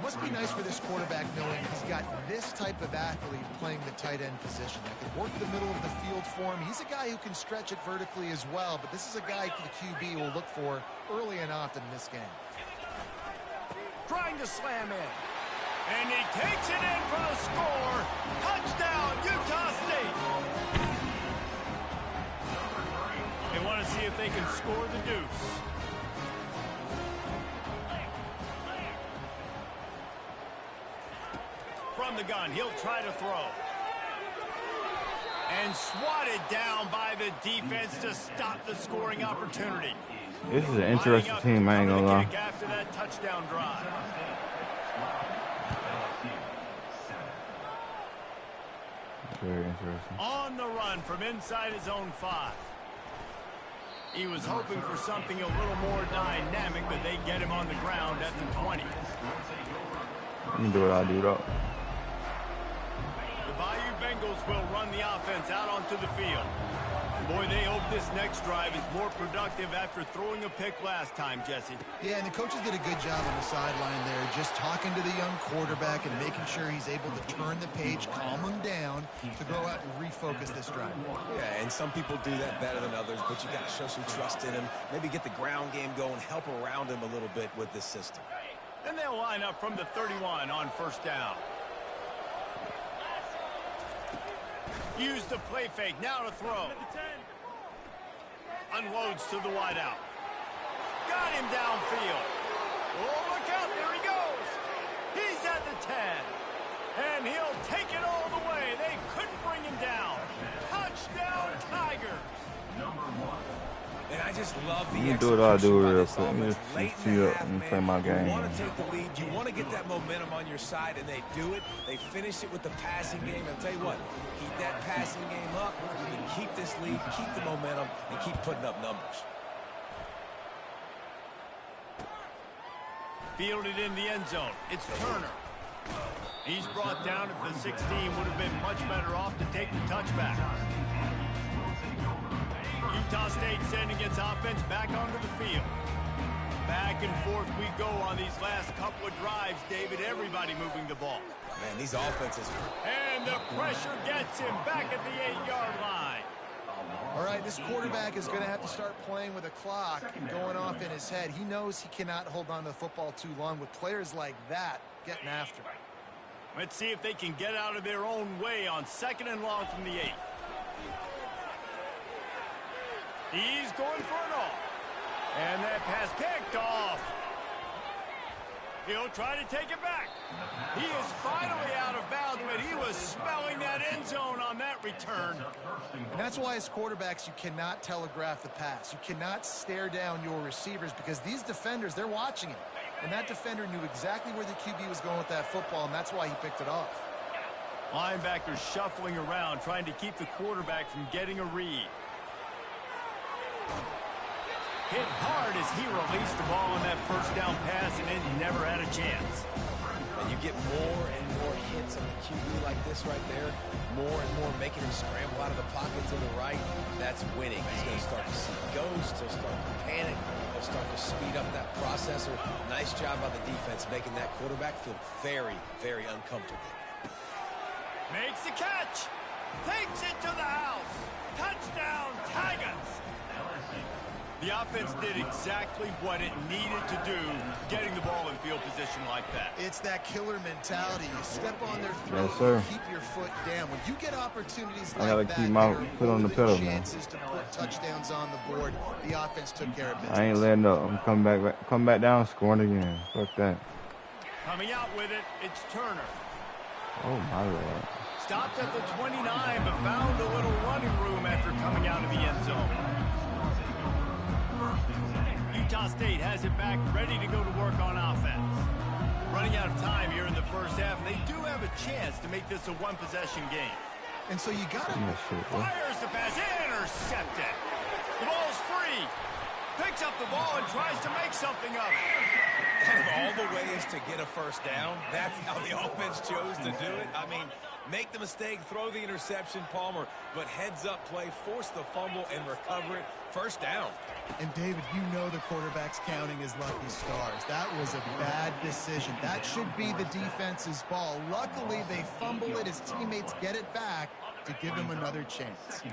Must be nice for this quarterback knowing he's got this type of athlete playing the tight end position. That can work the middle of the field for him. He's a guy who can stretch it vertically as well, but this is a guy the QB will look for early and often in this game. Trying to slam in. And he takes it in for the score. Touchdown, Utah State. see if they can score the deuce. From the gun, he'll try to throw. And swatted down by the defense to stop the scoring opportunity. This is an interesting team, I ain't gonna lie. After that touchdown drive. Very interesting. On the run from inside his own 5. He was hoping for something a little more dynamic, but they get him on the ground at the 20. Let me do what I do, though. The Bayou Bengals will run the offense out onto the field. Boy, they hope this next drive is more productive after throwing a pick last time, Jesse. Yeah, and the coaches did a good job on the sideline there, just talking to the young quarterback and making sure he's able to turn the page, calm him down to go out and refocus this drive. Yeah, and some people do that better than others, but you got to show some trust in him. Maybe get the ground game going, help around him a little bit with this system. Then they'll line up from the 31 on first down. Use the play fake, now to throw. Unloads to the wideout. Got him downfield. Oh, look out, there he goes. He's at the 10. And he'll take it all the way. They couldn't bring him down. Touchdown, Tigers. And I just love the You do what I do real execution quick. by this Just offense. tee up and play my game. You want to take the lead. You want to get that momentum on your side, and they do it. They finish it with the passing game. And I'll tell you what, keep that passing game up. You can keep this lead, keep the momentum, and keep putting up numbers. Fielded in the end zone. It's Turner. He's brought down at the 16. Would have been much better off to take the touchback. Utah State sending its offense back onto the field. Back and forth we go on these last couple of drives, David. Everybody moving the ball. Man, these offenses. And the pressure gets him back at the 8-yard line. All right, this quarterback is going to have to start playing with a clock going off in his head. He knows he cannot hold on to the football too long with players like that getting after him. Let's see if they can get out of their own way on 2nd and long from the 8. He's going for it all. And that pass picked off. He'll try to take it back. He is finally out of bounds, but he was smelling that end zone on that return. And that's why as quarterbacks, you cannot telegraph the pass. You cannot stare down your receivers because these defenders, they're watching it. And that defender knew exactly where the QB was going with that football, and that's why he picked it off. Linebackers shuffling around, trying to keep the quarterback from getting a read. Hit hard as he released the ball on that first down pass, and it never had a chance. And you get more and more hits on the QB like this right there. More and more making him scramble out of the pocket to the right. That's winning. He's going to start to see ghosts. He'll start to panic. He'll start to speed up that processor. Nice job by the defense making that quarterback feel very, very uncomfortable. Makes the catch. Takes it to the house. Touchdown, Tigers. The offense did exactly what it needed to do, getting the ball in field position like that. It's that killer mentality. You step on their throat, Yes, sir. keep your foot down. When you get opportunities I like gotta that, keep my there are foot on the golden pedal, man. chances to put touchdowns on the board. The offense took care of business. I ain't letting up. I'm come back down, scoring again. Fuck that. Coming out with it, it's Turner. Oh, my Lord. Stopped at the 29, but found a little running room after coming out of the end zone. Utah State has it back, ready to go to work on offense. Running out of time here in the first half, and they do have a chance to make this a one-possession game. And so you got to... Fires the pass, intercepted. The ball's free. Picks up the ball and tries to make something of it. Of all the ways to get a first down, that's how the offense chose to do it. I mean, make the mistake, throw the interception, Palmer, but heads-up play, force the fumble, and recover it. First down. And, David, you know the quarterback's counting his lucky stars. That was a bad decision. That should be the defense's ball. Luckily, they fumble it. His teammates get it back to give him another chance.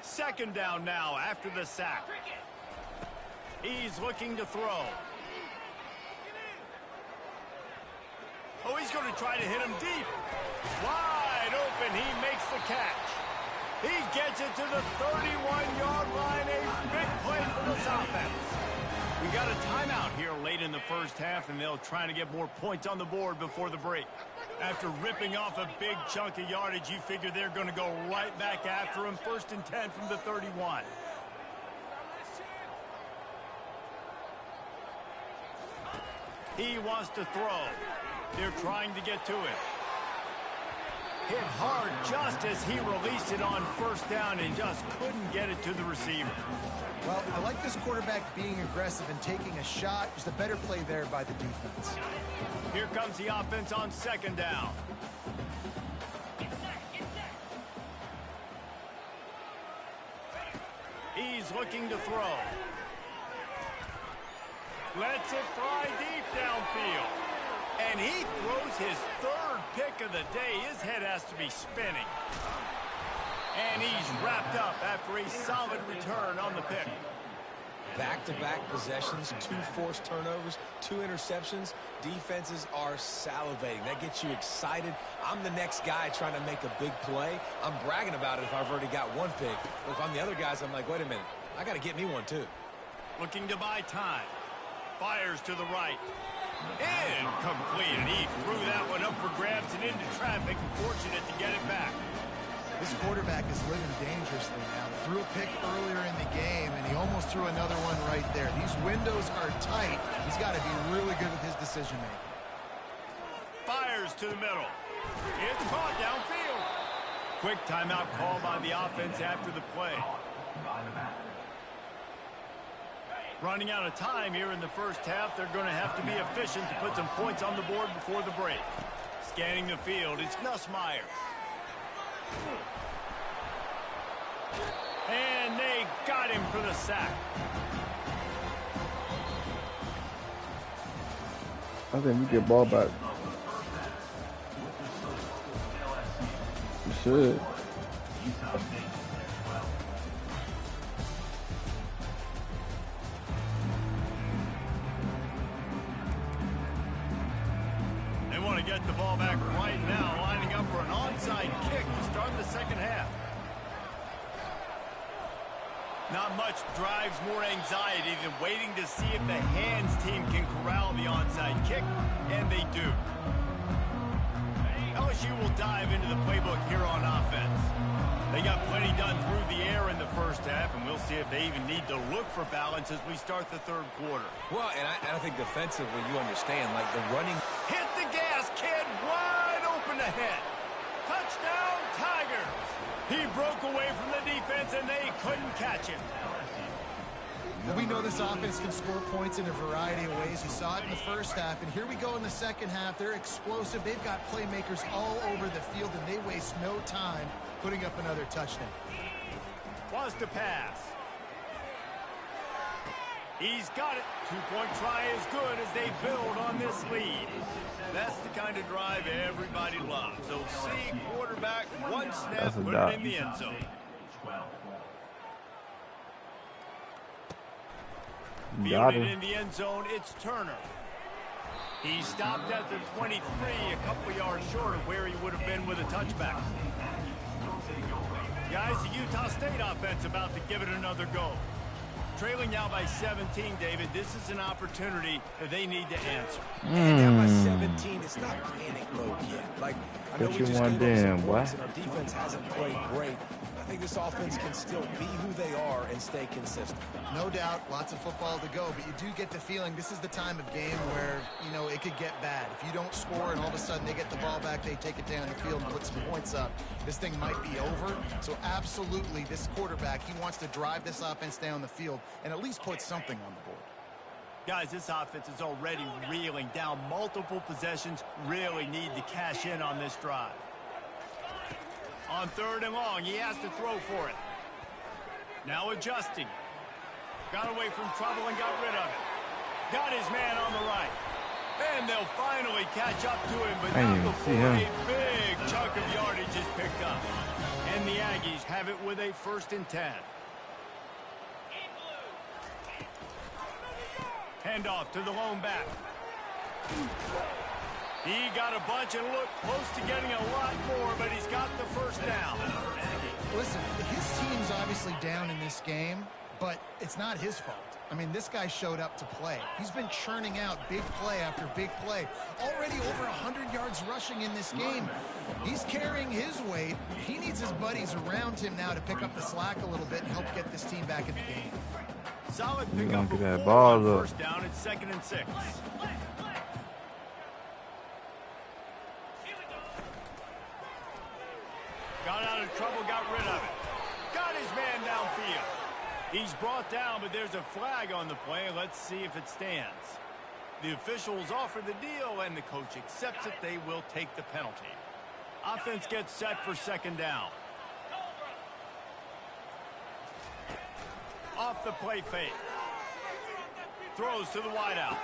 2nd down now after the sack. He's looking to throw. Oh, he's going to try to hit him deep. Wide open. He makes the catch. He gets it to the 31-yard line. A big got a timeout here late in the first half, and they'll try to get more points on the board before the break. After ripping off a big chunk of yardage, you figure they're going to go right back after him. 1st and 10 from the 31. He wants to throw. They're trying to get to it. Hit hard just as he released it on 1st down and just couldn't get it to the receiver. Well, I like this quarterback being aggressive and taking a shot. Just a better play there by the defense. Here comes the offense on 2nd down. He's looking to throw. Lets it fly deep downfield. And he throws his 3rd pick of the day. His head has to be spinning. And he's wrapped up after a solid return on the pick. Back-to-back possessions, 2 forced turnovers, 2 interceptions. Defenses are salivating. That gets you excited. I'm the next guy trying to make a big play. I'm bragging about it if I've already got 1 pick. But if I'm the other guys, I'm like, wait a minute. I got to get me 1 too. Looking to buy time. Fires to the right. Incomplete. And he threw that one up for grabs and into traffic. Fortunate to get it back. This quarterback is living dangerously now. Threw a pick earlier in the game, and he almost threw another one right there. These windows are tight. He's got to be really good with his decision-making. Fires to the middle. It's caught downfield. Quick timeout call by the offense after the play. Running out of time here in the first half. They're going to have to be efficient to put some points on the board before the break. Scanning the field, it's Nussmeier. And they got him for the sack. I think we get ball back. We should. They want to get the ball back right now, lining up for an onside kick to start the second half. Not much drives more anxiety than waiting to see if the hands team can corral the onside kick, and they do. LSU will dive into the playbook here on offense. They got plenty done through the air in the first half, and we'll see if they even need to look for balance as we start the 3rd quarter. Well, and I think defensively, you understand, like the running. Hit the gas, kid, wide open ahead. Touchdown, Tigers. He broke away from the defense, and they couldn't catch him. Well, we know this offense can score points in a variety of ways. You saw it in the first half, and here we go in the second half. They're explosive. They've got playmakers all over the field, and they waste no time putting up another touchdown. Wants to pass. He's got it. 2-point try is good as they build on this lead. That's the kind of drive everybody loves. So see quarterback, 1 snap, put it in the end zone. Fielded in the end zone, it's Turner. He stopped at the 23, a couple yards short of where he would have been with a touchback. Guys, the Utah State offense about to give it another go. Trailing now by 17, David. This is an opportunity that they need to answer. And down by 17, it's not panic mode yet. Like, I know we just gave up some points, and our defense hasn't played great. I think this offense can still be who they are and stay consistent. No doubt, lots of football to go, but you do get the feeling this is the time of game where, you know, it could get bad. If you don't score and all of a sudden they get the ball back, they take it down the field and put some points up, this thing might be over. So absolutely, this quarterback, he wants to drive this offense down the field and at least put something on the board. Guys, this offense is already reeling down multiple possessions, really need to cash in on this drive. On 3rd and long, he has to throw for it. Now adjusting. Got away from trouble and got rid of it. Got his man on the right. And they'll finally catch up to him, but not before a big chunk of yardage is picked up. And the Aggies have it with a 1st and 10. Handoff to the lone back. He got a bunch and looked close to getting a lot more, but he's got the 1st down. Listen, his team's obviously down in this game, but it's not his fault. I mean, this guy showed up to play. He's been churning out big play after big play. Already over 100 yards rushing in this game. He's carrying his weight. He needs his buddies around him now to pick up the slack a little bit and help get this team back in the game. Solid pickup of that 4 ball on up. first down. It's 2nd and 6. Got out of trouble, got rid of it. Got his man downfield. He's brought down, but there's a flag on the play. Let's see if it stands. The officials offer the deal, and the coach accepts it. They will take the penalty. Offense gets set for 2nd down. Off the play fake. Throws to the wideout.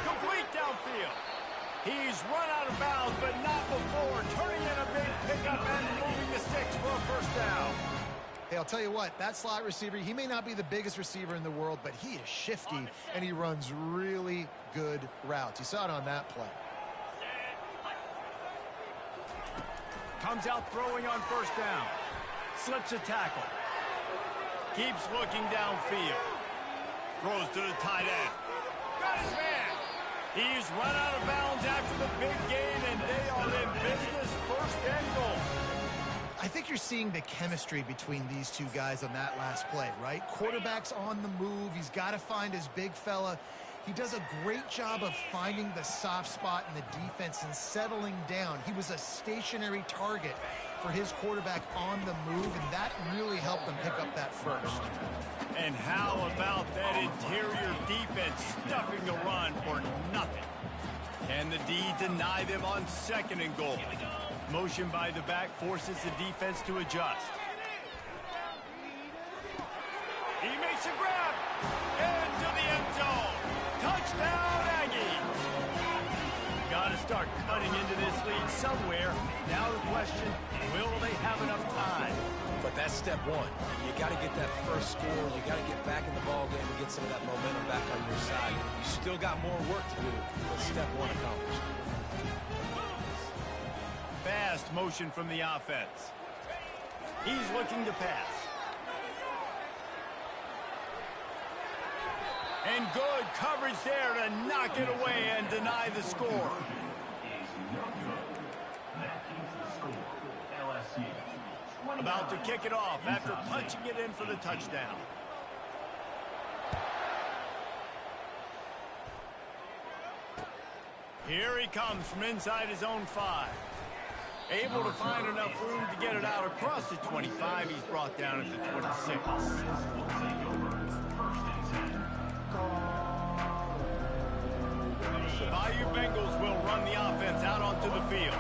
Complete downfield. He's run out of bounds, but not before turning in a big pickup and moving the sticks for a 1st down. Hey, I'll tell you what, that slot receiver, he may not be the biggest receiver in the world, but he is shifty, and he runs really good routes. You saw it on that play. Comes out throwing on 1st down. Slips a tackle. Keeps looking downfield. Throws to the tight end. Got his man. He's run out of bounds after the big gain, and they are in business. 1st and goal. I think you're seeing the chemistry between these two guys on that last play, right? Quarterback's on the move. He's got to find his big fella. He does a great job of finding the soft spot in the defense and settling down. He was a stationary target for his quarterback on the move, and that really helped them pick up that 1st. And how about that interior defense stuffing the run for nothing? Can the D deny them on 2nd and goal? Motion by the back forces the defense to adjust. He makes a grab. Into the end zone. Touchdown, Aggies. Got to start cutting into this lead somewhere. Now the question, will they have enough time? But that's step 1. You got to get that 1st score. You got to get back in the ball game and get some of that momentum back on your side. You still got more work to do, but step 1 accomplished. Fast motion from the offense. He's looking to pass. And good coverage there to knock it away and deny the score. About to kick it off after punching it in for the touchdown. Here he comes from inside his own 5. Able to find enough room to get it out across the 25. He's brought down at the 26. Bayou Bengals will run the offense out onto the field.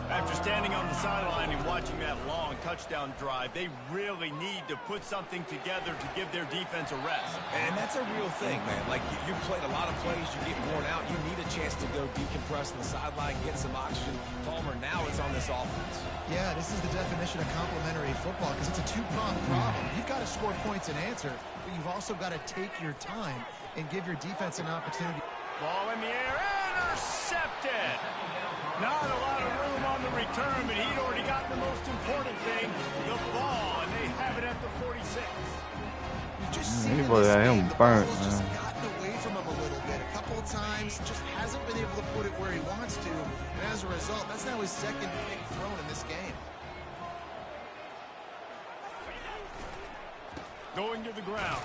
After standing on the sideline and watching that long touchdown drive, they really need to put something together to give their defense a rest. And that's a real thing, man. Like, you played a lot of plays, you get worn out, you need a chance to go decompress on the sideline, get some oxygen. Palmer, now it's on this offense. Yeah, this is the definition of complementary football because it's a two-pronged problem. You've got to score points and answer, but you've also got to take your time and give your defense an opportunity. Ball in the air, intercepted. Not a lot of room on the return, but he'd already gotten the most important thing, the ball, and they have it at the 46. We've just seen He was at him the burnt, ball's just man. gotten away from him a little bit. A couple of times, just hasn't been able to put it where he wants to, and as a result, that's now his 2nd big throw in this game. Going to the ground.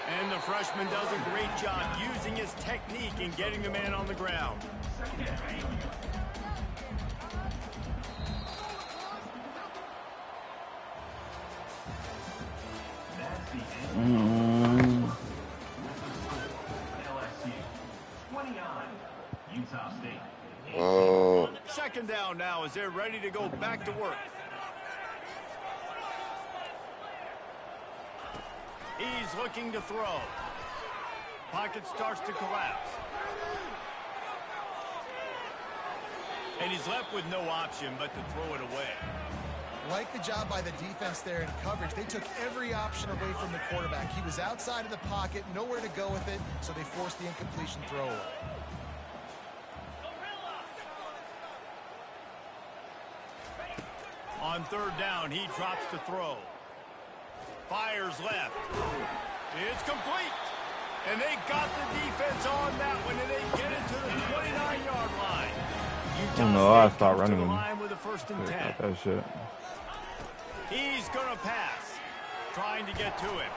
And the freshman does a great job using his technique and getting the man on the ground. Oh. 2nd down now as they're ready to go back to work. He's looking to throw. Pocket starts to collapse. And he's left with no option but to throw it away. Like the job by the defense there in coverage. They took every option away from the quarterback. He was outside of the pocket, nowhere to go with it, so they forced the incompletion throw away. On 3rd down, he drops to throw. Fires left. It's complete. And they got the defense on that one, and they get it to the 29-yard line. Oh no, I State start comes to running the with him. line with a 1st and 10. Got that shit. He's going to pass. Trying to get to him.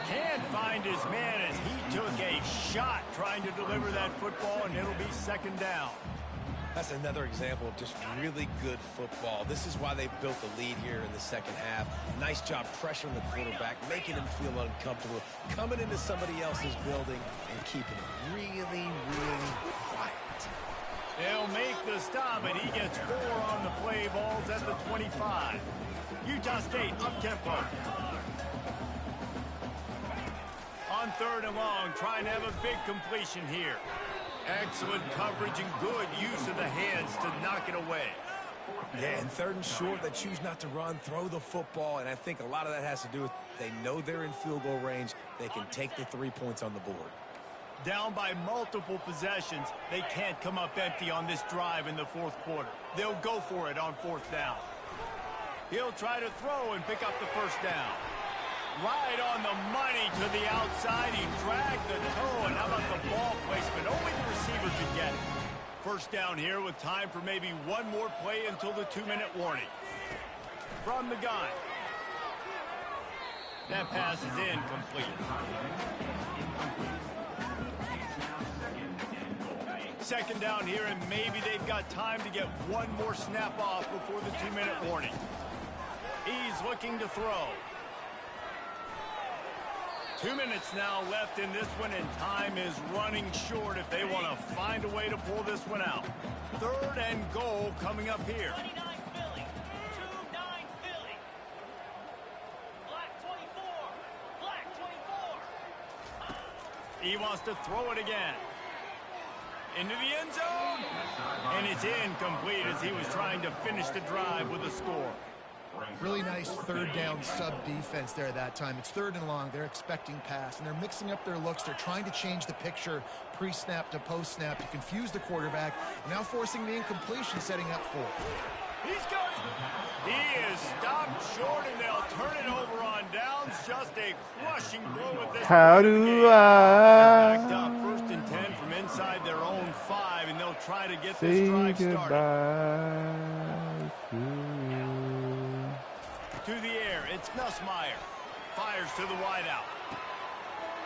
Can't find his man as he took a shot trying to deliver that football, and it'll be 2nd down. That's another example of just really good football. This is why they built the lead here in the 2nd half. Nice job pressuring the quarterback, making him feel uncomfortable, coming into somebody else's building and keeping it really, really quiet. They'll make the stop, and he gets 4 on the play. Balls at the 25. Utah State up-tempo. On 3rd and long, trying to have a big completion here. Excellent coverage and good use of the hands to knock it away. Yeah, and 3rd and short, they choose not to run, throw the football, and I think a lot of that has to do with they know they're in field goal range. They can take the 3 points on the board. Down by multiple possessions, they can't come up empty on this drive in the 4th quarter. They'll go for it on 4th down. He'll try to throw and pick up the 1st down. Right on the money to the outside. He dragged the toe, and how about the ball placement? Only the receiver could get it. 1st down here with time for maybe one more play until the 2-minute warning. From the gun. That pass is incomplete. 2nd down here, and maybe they've got time to get one more snap off before the 2-minute warning. He's looking to throw. 2 minutes now left in this one, and time is running short if they want to find a way to pull this one out. 3rd and goal coming up here. 29 Philly. 2-9 Philly. Black 24. Black 24. He wants to throw it again. Into the end zone. And it's incomplete as he was trying to finish the drive with a score. Really nice 3rd down sub-defense there that time. It's 3rd and long. They're expecting pass, and they're mixing up their looks. They're trying to change the picture pre-snap to post-snap to confuse the quarterback, and now forcing the incompletion, setting up for it. He's going. He is stopped short, and they'll turn it over on downs. Just a crushing blow at this. How do I backed up 1st and 10 from inside their own 5, and they'll try to get say this drive started. goodbye to you? To the air, it's Nussmeier. Fires to the wideout.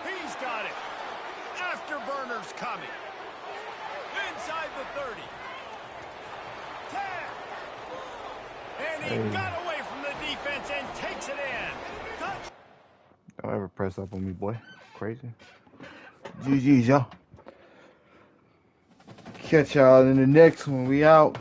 He's got it. Afterburner's coming. Inside the 30. 10. And he got away from the defense and takes it in. Touch. Don't ever press up on me, boy. Crazy. GG's, y'all. Catch y'all in the next one. We out.